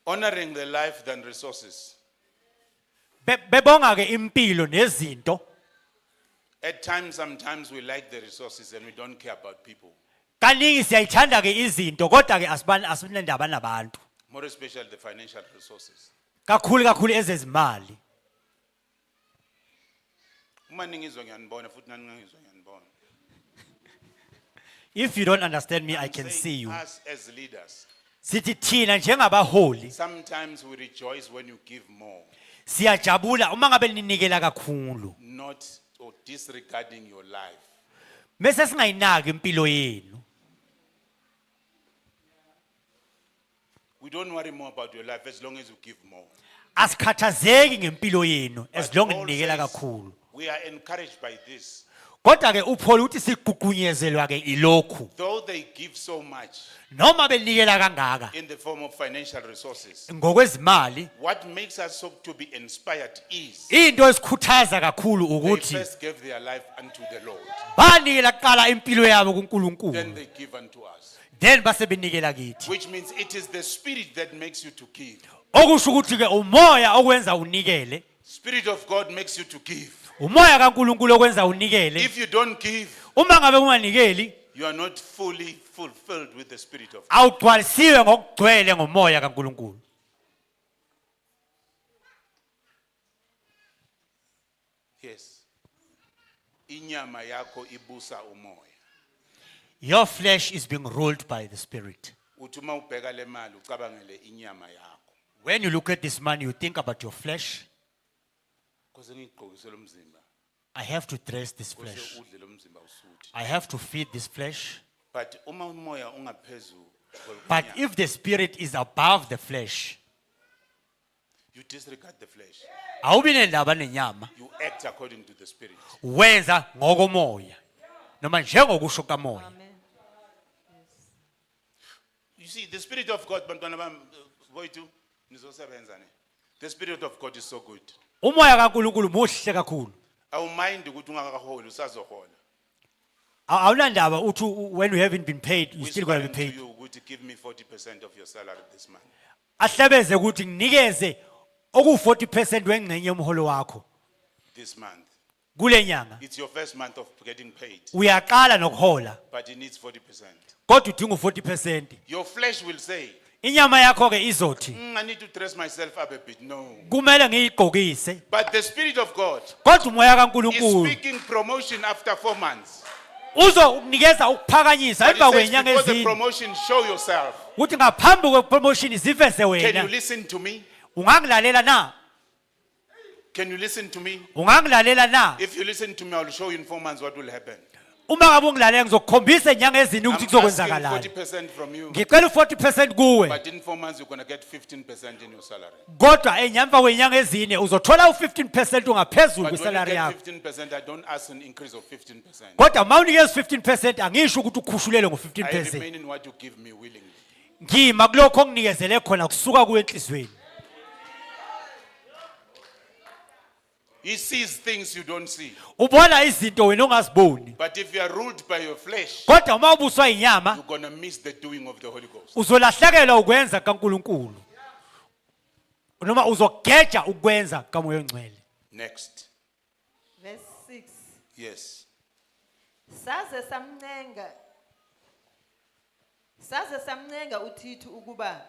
Honoring the life than resources. Bebonga ke impilo nezinto. At times, sometimes we like the resources and we don't care about people. Kaningi siyayithanda ke izinto kodwa ke asinandaba nabantu. More especially the financial resources. Kakhulu ezezimali. Uma ningizwa ngiyanibona futhi nani ngizwa ngiyanibona. If you don't understand me, I can Saying see you. Us as leaders, Sithi thina njengabaholi sometimes we rejoice when you give more, siyajabula uma ngabe ninikela kakhulu. not or disregarding your life. Bese singayinaki impilo yenu. We don't worry more about your life as long as you give more. Asikhathazeki ngempilo yenu as But long Paul ninikela says, kakhulu. we are encouraged by this. Kodwa ke uPaul uthi sigugunyezelwa ke ilokhu. Though they give so much Noma benikela kangaka in the form of financial resources, ngokwezimali, what makes us so to be inspired is into esikhuthaza kakhulu they ukuthi first gave their life unto the Lord. banikela kuqala impilo yabo kuNkulunkulu. Then they give unto us. Then base benikela kithi. Which means it is the spirit that makes you to give. Okusho ukuthi ke umoya okwenza unikele, Spirit of God makes you to give. umoya kaNkulunkulu okwenza unikele. If you don't give, Uma ngabe unganikeli, you are not fully fulfilled with the Spirit of God. awugcwalisiwe ngokugcwele ngomoya kaNkulunkulu. Yes. Inyama yako ibusa umoya. Your flesh is being ruled by the Spirit. Uthi uma ubheka le mali ucabangele inyama yakho. When you look at this man, you think about your flesh. Kuze ngigqokise lo mzimba. I have to dress this Kuze flesh. udle lo mzimba usuthi. I have to feed this flesh. But uma umoya ungaphezulu But kwenyama, if the spirit is above the flesh, you disregard the flesh. awubi nendaba nenyama, You act according to the spirit. wenza ngokomoya. Noma njengokusho kamoya. Amen. You see, the spirit of God, bantwana bami, boyithu, nizosebenza ne. The spirit of God is so good. Umoya kaNkulunkulu muhle kakhulu. Awumind ukuthi ungakaholi usazohola. Awunandaba uthi when you haven't been paid, you We still going to swear be to paid. you ukuthi give me 40% of your salary this month. Ahlebeze ukuthi nginikeze oku40% wengcenye yomholo wakho This month. kule nyanga. It's your first month of getting paid, Uyaqala nokuhola, but it needs 40%. kodwa udinga u40%. Your flesh will say, Inyama yakho ke izothi I need to dress myself up a bit. No. kumele ngiyigqokise. But the spirit of God Kodwa umoya is kaNkulunkulu speaking promotion after 4 months. uzokunikeza ukuphakanyisa But emva he says, kwenyanga before the ezini. promotion, show yourself. Uthi ngaphambi kwepromotion ziveze Can you wena. listen to me? Ungangilalela na? Can you listen to me? Ungangilalela na? If you listen to me, I will show you in 4 months what will happen. Uma ngabe ungilalela ngizokukhombisa inyanga ezini I'm ukuthi asking kuzokwenzakalani. 40% from you. Ngicela u40% kuwe. But in 4 months, you're going to get 15% in your salary. Kodwa enyamva kwenyanga ezine uzothola u15% ungaphezulu But when you kwisalary get yakho. 15%, I don't ask an increase of 15%. Kodwa mawunikeza 15% angisho ukuthi ukhushulele I ngo15%. remain in what you give me willingly. Ngima kulokho onginikezele khona kusuka kuwe enhlizweni. He sees things you don't see. Ubona izinto wena ongaziboni. But if you are ruled by your flesh, Kodwa uma ubuswa inyama you're going to miss the doing of the Holy Ghost. uzolahlekelwa ukwenza kaNkulunkulu. Noma uzogeja ukwenza kaMoya oNgcwele. Next. Verse 6. Yes. Saze samncenga uThithu ukuba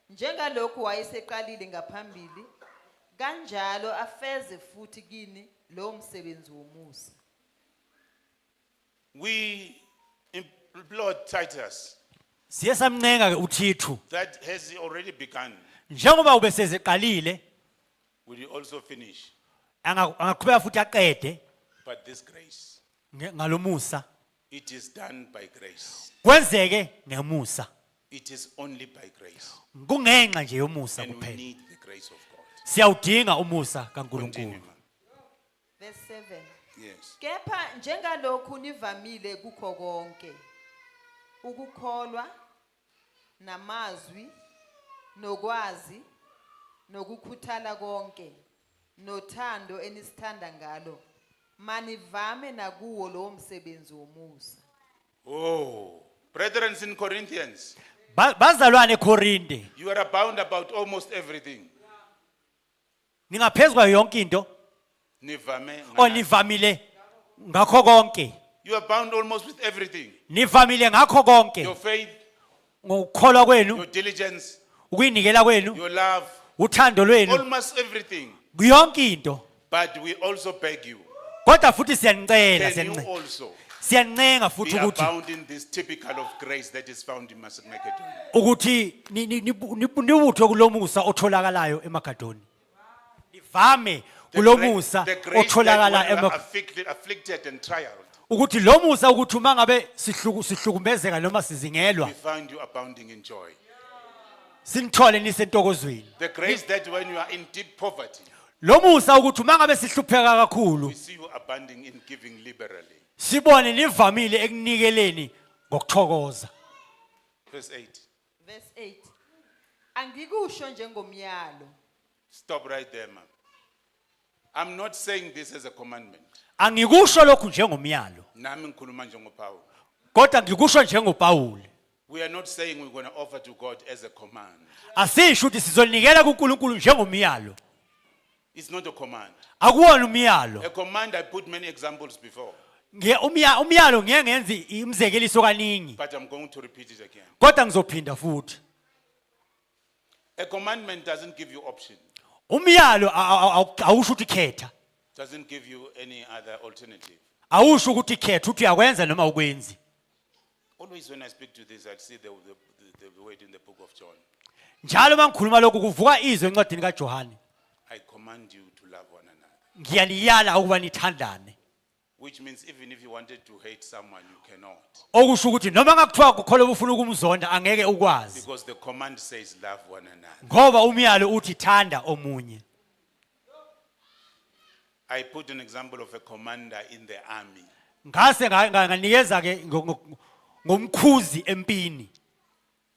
njengalokhu wayeseqalile ngaphambili kanjalo afeze futhi kini lo msebenzi womusa. We implored Titus Siye samncenga ke uThithu that has he already begun, njengoba ubesezeqalile will he also finish? angaqhubeka futhi aqede But this grace, ngalomusa. it is done by grace. Kwenzeke ngemusa. It is only by grace. Kungenxa nje yomusa And we kuphela. need the grace of God. Siyawudinga umusa Continue, kaNkulunkulu. ma'am. Verse 7. Yes. Kepha njengalokhu nivamile kukho konke ukukholwa namazwi nokwazi nokukhuthala konke nothando enisithanda ngalo manivame nakuwo lo msebenzi womusa. Oh, brethren in Corinthians, Bazalwane eKorinte, you are bound about almost everything. ningaphezwa yonke into Nivame. onivamile ngakho konke. You are bound almost with everything. Nivamile ngakho konke. Your faith, Ngokukholwa kwenu, your diligence, ukuyinikela kwenu, your love, uthando lwenu, almost everything. yonke into. But we also beg you, Kodwa futhi siyanicela, can you siyanicela. also Siyancenga be futhi ukuthi abound in this typical of grace that is found in Macedonia? ukuthi nibuthwe kulomusa otholakalayo eMagadoni. Nivame kulomusa The grace that otholakala when we are eMagadoni. afflicted and trialed, Ukuthi lomusa ukuthi uma ngabe sihlukumezeka noma sizingelwa we find you abounding in joy. sinithole nisentokozweni. The grace that when you are in deep poverty, Lomusa ukuthi uma ngabe sihlupheka kakhulu we see you abounding in giving liberally. sibone nivamile ekunikeleni ngokuthokoza. Verse 8. Verse 8. Angikusho njengomyalo. Stop right there, ma'am. I'm not saying this as a commandment. Angikusho lokhu njengomyalo, Nami ngikhuluma njengoPaul. kodwa ngikusho njengoPawuli. We are not saying we're going to offer to God as a command. Asisho ukuthi sizonikela kuNkulunkulu njengomyalo. It's not a command. Akuwona umyalo. A command, I put many examples before, Umyalo ngeke ngenze imzekeliso kaningi, but I'm going to repeat it again. kodwa ngizophinda futhi. A commandment doesn't give you option. Umyalo awusho ukuthi khetha. Doesn't give you any other alternative. awusho ukuthi khetha uthi uyakwenza noma ukwenzi. Always when I speak to this, I see the word in the book of John. Njalo mangikhuluma lokhu kuvuka izwi encwadini kaJohane. I command you to love one another. Ngiyaniyala ukuba nithandane. Which means even if you wanted to hate someone, you cannot. Okusho ukuthi noma ngakuthiwa ukholwa ufuna ukumzonda angeke ukwazi. Because the command says love one another. Ngoba umyalo uthi thanda omunye. I put an example of a commander in the army. Ngase nganikeza ke ngomkhuzi empini.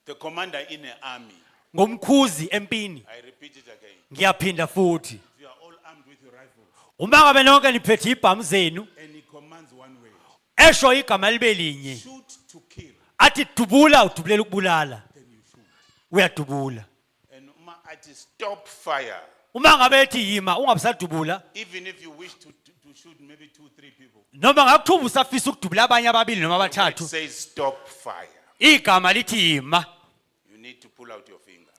The commander in the army, Ngomkhuzi empini. I repeat it again. Ngiyaphinda futhi. If you are all armed with your rifles Uma ngabe nonke niphethe ibhamu zenu, and he commands one way, esho igama libe linye. shoot to kill, Athi dubula udubulela ukubulala. then you shoot. Uyadubula. And uma ati stop fire. Uma ngabe ethi yima ungabisadubula, Even if you wish to shoot maybe 2-3 people, noma ngakuthuba usafisa ukudubula abanye ababili noma it abathathu, says stop fire. igama lithi yima. You need to pull out your finger.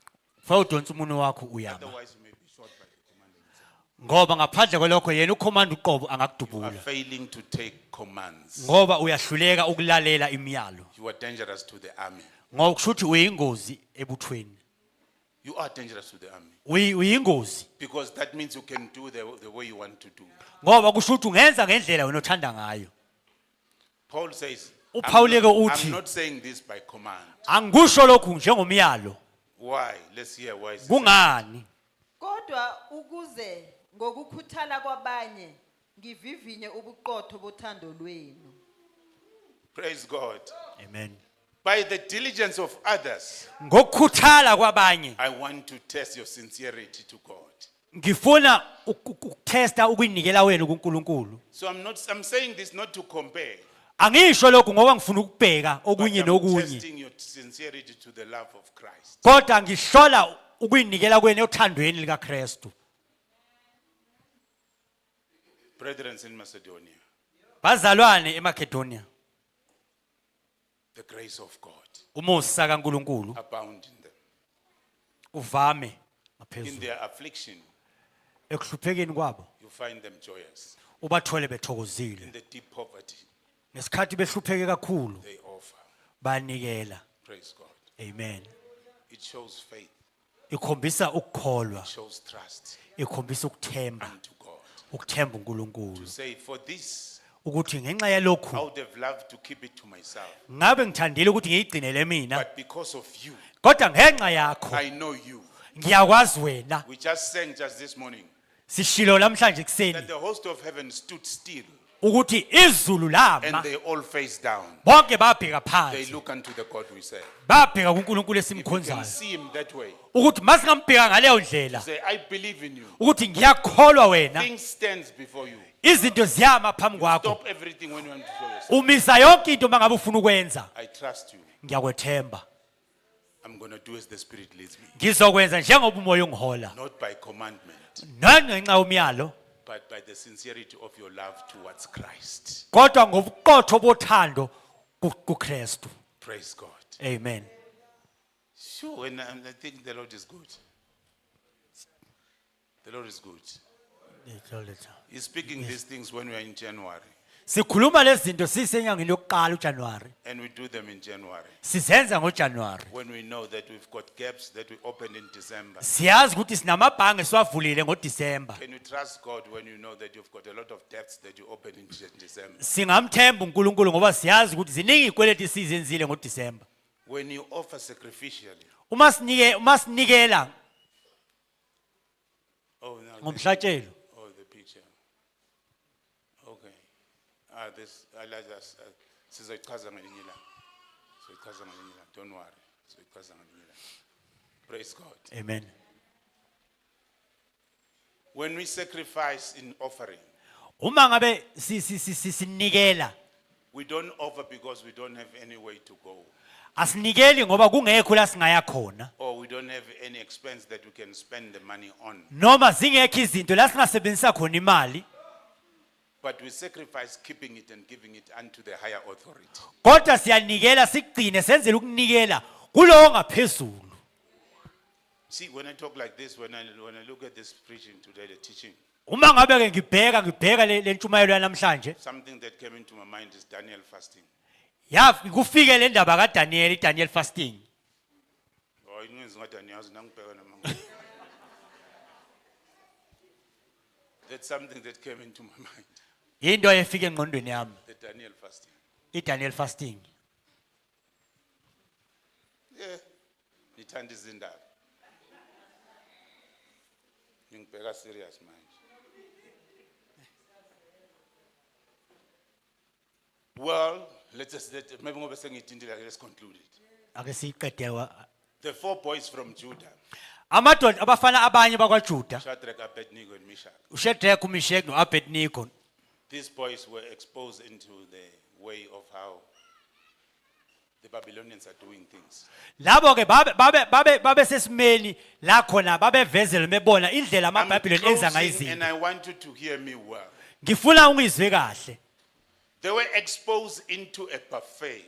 Fa udonsa umunwe wakho uyama. Otherwise, you may be shot by the commander himself. Ngoba ngaphandle kwalokho yena ukhomanda uqobo You are angakudubula. failing to take commands. Ngoba uyahluleka ukulalela imiyalo. You are dangerous to the army. Ngoba kushuthi uyingozi ebuthweni. You are dangerous to the army. Uyingozi. Because that means you can do the way you want to do. Ngoba kushuthi ungenza ngendlela wena othanda ngayo. Paul says, Uphawuleke uthi- I'm not saying this by command. Angikusho lokhu njengomyalo. Why? Let's hear why. Kungani? Kodwa ukuze ngokukhuthala kwabanye ngivivinye ubuqotho bothando lwenu. Praise God. Amen. By the diligence of others, Ngokukhuthala kwabanye I want to test your sincerity to God. ngifuna ukutesta ukuyinikela wenu kuNkulunkulu. So I'm saying this not to compare, Angisho lokhu ngoba ngifuna ukubheka but okunye I'm nokunye. testing your sincerity to the love of Christ. Kodwa ngihlola ukuyinikela kwenu othandweni likaKristu. Brethren in Macedonia, Bazalwane eMakedonia, the grace of God umusa kaNkulunkulu abound in them. uvame In ngaphezulu. their affliction, Ekuhluphekeni kwabo you find them joyous. ubathole In bethokozile. the deep poverty, Nesikhathi behlupheke kakhulu they offer. banikela. Praise God. Amen. It shows faith, Ikhombisa ukukholwa, shows trust ikhombisa ukuthemba, unto God. ukuthemba uNkulunkulu. Say, for this, Ukuthi ngenxa I yalokhu would have loved to keep it to myself. ngabe ngithandile ukuthi ngiyigcinele mina, But because of you, kodwa ngenxa yakho I know you. ngiyakwazi wena. We just sang just this morning Sishilo namhlanje that kuseni the host of heaven stood still ukuthi izulu lama and they all face down. bonke babheka They phansi, look unto the God we serve. babheka kuNkulunkulu If you can esimkhonzayo. see him that way, Ukuthi masingambheka ngaleyo ndlela, say, I believe in you. ukuthi ngiyakholwa wena, Things stands before you. izinto ziyama phambi kwakho. Stop everything when you want to show yourself. Umisa yonke into mangabe ufuna ukwenza. I trust you. Ngiyakwethemba. I'm going to do as the Spirit leads me. Ngizokwenza njengoba umoya ungihola. Not by commandment, Nangenxa yomyalo, but by the sincerity of your love towards Christ. kodwa ngobuqotho bothando kuKristu. Praise God. Amen. Sure, and I think the Lord is good. The Lord is good. He's speaking these things when we are in January, Sikhuluma lezi zinto sisenyangeni yokuqala uJanuary. and we do them in January. Sizenza ngoJanuary. When we know that we've got gaps that we opened in December. Siyazi ukuthi sinamabhange siwavulile ngoDisemba. Can you trust God when you know that you've got a lot of debts that you opened in December? Singamthemba uNkulunkulu ngoba siyazi ukuthi ziningi ikweleti sizenzile ngoDisemba. When you offer sacrificially, Uma sinikela oh no, ngomhlatshelo, oh the picture. Okay. This I like this. Sizoyichaza ngelinye ilanga. Sizoyichaza ngelinye ilanga. Don't worry. Sizoyichaza ngelinye ilanga. Praise God. amen. When we sacrifice in offering, Uma ngabe sinikela, we don't offer because we don't have any way to go, asinikeli ngoba kungekho la singaya khona, or we don't have any expense that we can spend the money on. noma zingekho izinto la singasebenzisa khona imali, But we sacrifice keeping it and giving it unto the higher authority. kodwa siyanikela sigcine senzele ukunikela kulowo ngaphezulu. See, when I talk like this, when I look at this preaching today, the teaching, Uma ngabe ke ngibheka le ntshumayelo yanamhlanje, something that came into my mind is Daniel fasting. kufike le ndaba kaDaniel, Daniel fasting. Oh, it means not Daniel, nangibheka namanga. That's something that came into my mind, Into efike engqondweni yami, the Daniel fasting. iDaniel fasting. Yeah, nithanda izindaba. Ngibheka serious manje. Well, maybe ngoba sengidindile, let's conclude it. Ake siqede The 4 boys from Judah, amadoda abafana abanye bakwaJuda, Shadrach, Abednego, and Meshach. uShadrach, uMeshach noAbednego. These boys were exposed into the way of how the Babylonians are doing things. Labo ke babe sesimeni la khona babevezela mebona indlela I'm amaBhabhiloni enza closing and ngayizinto. I want you to hear me well. Ngifuna ungizwe kahle. They were exposed into a buffet.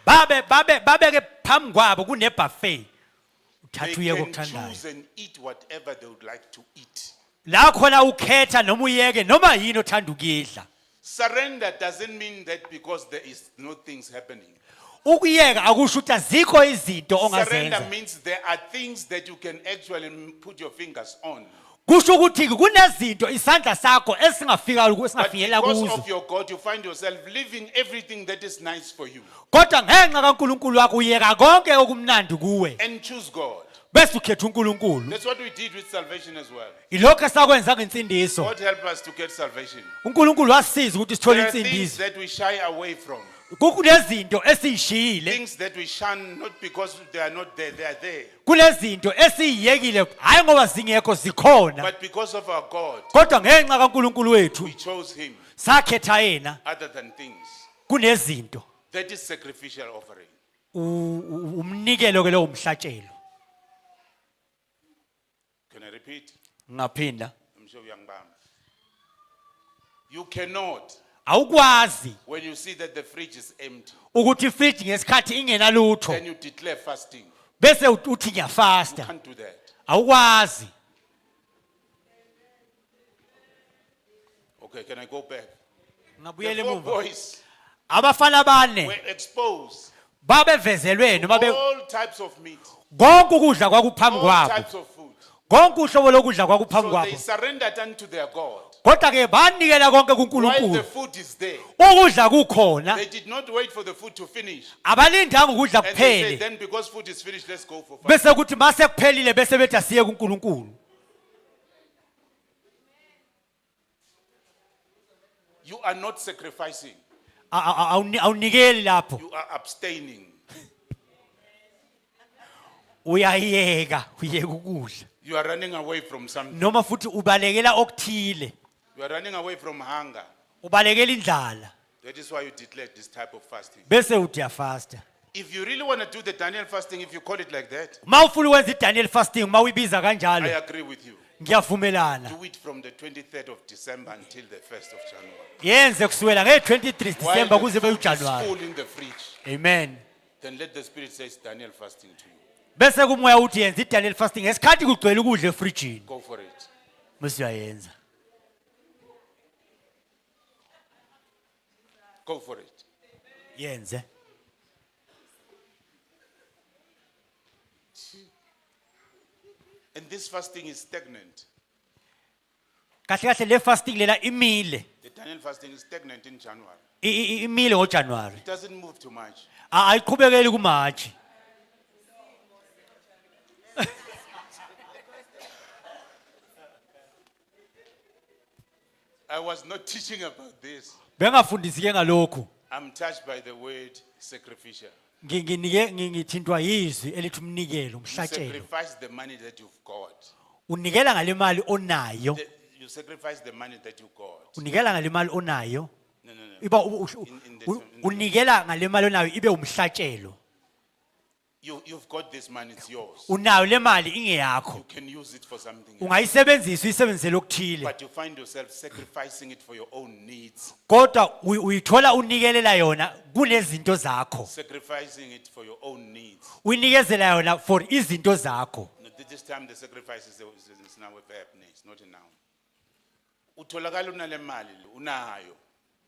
Babe ke phambi kwabo kune buffet. They Uthatha uye can kokuthandayo. choose and eat whatever they would like to eat. La khona ukhetha noma uyeke noma yini othanda ukidla. Surrender doesn't mean that because there is no things happening. Ukuyeka akusho ukuthi azikho izinto Surrender ongazenza. means there are things that you can actually put your fingers on. Kusho ukuthi kunezinto isandla sakho esingafika But singafikela because kuzo. of your God, you find yourself living everything that is nice for you. Kodwa ngenxa kaNkuluNkulu wakho uyeka konke okumnandi kuwe. And choose God. Bese ukhetha uNkulunkulu. That's what we did with salvation as well. Ilokho esakwenza ngensindiso. God help us to get salvation. uNkulunkulu wasisiza ukuthi sithole There are things insindiso. that we shy away from. Kunezinto esizishiyile, Things that we shun not because they are not there, they are there. kunezinto esiyekile hayi ngoba zingekho zikhona. But because of our God, Kodwa ngenxa kaNkulunkulu wethu we chose Him sakhetha yena other than things. kunezinto. That is sacrificial offering. Umnikelo ke lo umhlatshelo. Can I repeat? Ngaphinda. I'm sure uyangibamba. You cannot, Awukwazi when you see that the fridge is empty, ukuthi ifridge ngesikhathi ingenalutho then you declare fasting. bese uthi You ngiyafasta. can't do that. Awukwazi. Okay, can I go back? The Ngabuyele 4 emuva. boys Abafana bane were exposed. babevezelwe noma All types of meat, konke ukudla kwakuphambi all kwabo. types of food. Konke uhlobo lokudla kwakuphambi So they kwabo. surrendered unto their God. Kodwa ke banikela konke While the kuNkulunkulu. food is there, Ukudla kukhona. they did not wait for the food to finish. Abalindanga ukudla And they said, kuphele. then because food is finished, let's go for Bese fasting. kuthi mase kuphelile bese bethi asiye kuNkulunkulu. You are not sacrificing. Awunikeli lapho. You are abstaining. Uyayeka ukudla. You are running away from something. Noma futhi ubalekela okuthile. You are running away from hunger. Ubalekela indlala. That is why you declared this type of fasting. Bese uthi yafasta. If you really want to do the Daniel fasting, if you call it like that, Mawufuna ukwenza iDaniel fasting, mawuyibiza I kanjalo, agree with you. ngiyavumelana. Do it from the 23rd of December until the 1st of January. Yenze kusukela nge-23 While December the kuze food is beUjanuary. full in the fridge, Amen. then let the Spirit say it's Daniel fasting to you. Bese kumoya uthi yenza iDaniel fasting ngesikhathi kugcwele ukudla efrijini. Go for it. Bese uyayenza. Go for it. Yenze. And this fasting is stagnant. Kahle kahle le fasting lela imile. The Daniel fasting is stagnant in January. Imile ngoJanuary. It doesn't move too much. Ayiqhubekeli kuMarch. I was not teaching about this. Bengafundisi ke ngalokho. I'm touched by the word sacrificial. Ngithintwa yizwi elithi umnikelo, You umhlatshelo. sacrifice the money that you've got. Unikela ngale mali onayo. You sacrifice the money that you got. Unikela ngale mali onayo. No, no, no. Iba In the- unikela ngale mali onayo ibe umhlatshelo. You've got this money, it's yours. Unayo le mali ingeyakho. You can use it for something else. Ungayisebenzisa uyisebenzisele okuthile. But you find yourself sacrificing it for your own needs. Kodwa uyithola unikelela yona kunezinto zakho. Sacrificing it for your own needs. Uyinikezela yona for izinto zakho. No, this this time the sacrifice is now a verb, it's not a noun. Utholakala unale mali, unayo.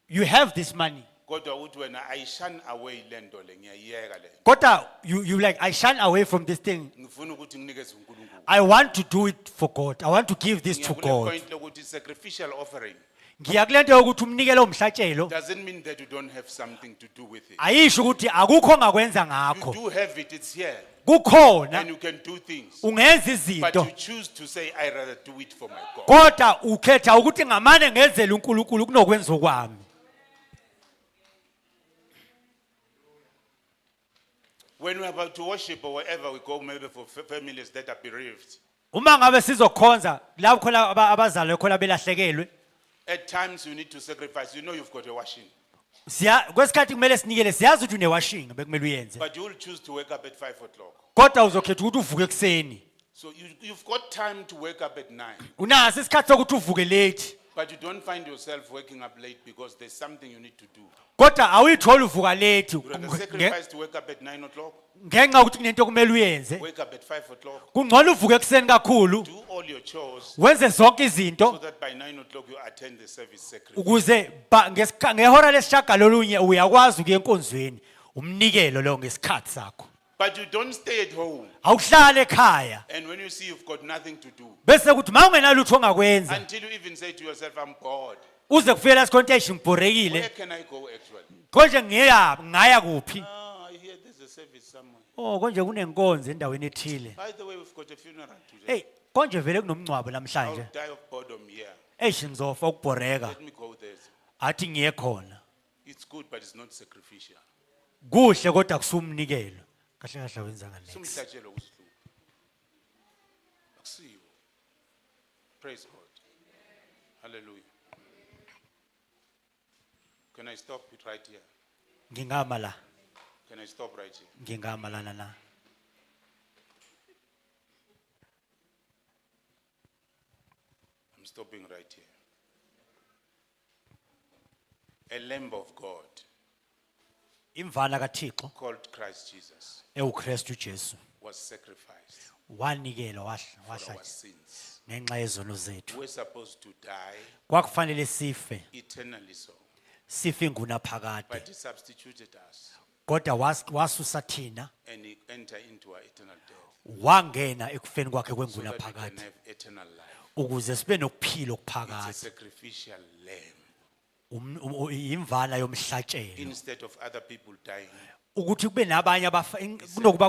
You have this money. Kodwa uthi wena I shun away le nto le ngiyayiyeka le. Kota, you like, I shun away from this thing. Ngifuna ukuthi nginikeze uNkulunkulu. I want to do it for God. I want to give this to Ngiyakule God. point lokuthi sacrificial offering Ngiya kule nto yokuthi umnikelo umhlatshelo doesn't mean that you don't have something to do with it. ayisho ukuthi akukho ongakwenza You ngakho. do have it, it's here. Kukhona And you can do things. ungenza But izinto. you choose to say, I rather do it for my God. Kodwa ukhetha ukuthi ngamane ngenzele uNkulunkulu kunokwenza kwami. When we're about to worship or wherever we go, maybe for families that are bereaved, Uma ngabe sizokhonza lapho khona abazalwane khona belahlekelwe, at times you need to sacrifice. You know you've got a washing. kwesikhathi kumele sinikele siyazi ukuthi unewashing bekumele uyenze. But you will choose to wake up at 5 o'clock. Kodwa uzokhetha ukuthi uvuke ekseni. So you've got time to wake up at 9. Unaso isikhathi sokuthi uvuke late. But you don't find yourself waking up late because there's something you need to do. Kodwa awuyitholi uvuka late You rather sacrifice to wake up at 9 o'clock, ngenxa ukuthi kunento kumele uyenze. wake up at 5 o'clock, Kungcono uvuke ekseni kakhulu do all your chores wenze zonke so izinto that by 9 o'clock you attend the service sacrifice. ukuze ngehora lesishagalolunye uyakwazi ukuya enkonzweni umnikelo lo ngesikhathi sakho. But you don't stay at home. Awuhlale ekhaya And when you see you've got nothing to do, bese kuthi mawungenalutho ongakwenza until you even say to yourself, I'm bored. uze kufika esikhonto Where ngibhorekile can I go actually? konje ngaya kuphi. Ah, I hear there's a service somewhere. Oh konje kunenkonzo endaweni ethile. By the way, we've got a funeral today. Hey konje vele kunomncwabo I'll namhlanje. die of boredom here. Ngizofa ukubhoreka Let me go there. athi ngiye khona. It's good, but it's not sacrificial. Kuhle kodwa kusumnikelo. Kahle kahle wenza ngalex. Sumhlatshelo usihlupha. Akusiyo. Praise God. Hallelujah. Can I stop it right here? Ngingama la. Can I stop right here? Ngingama lana la. I'm stopping right here. A lamb of God Imvala kaThixo called Christ Jesus ewuKristu Jesu was sacrificed wanikelwa for our wahla sins. ngenxa yezono zethu. We're supposed to die Kwakufanele sife eternally so, sife ngunaphakade. but he substituted us Kodwa wasusa thina and he entered into our eternal death wangena ekufeni kwakhe so that we can kwengunaphakade have eternal life. ukuze sibe nokuphila It's a okuphakade. sacrificial lamb. Imvala yomhlatshelo Instead of other people dying, ukuthi kube nabanye kunokuba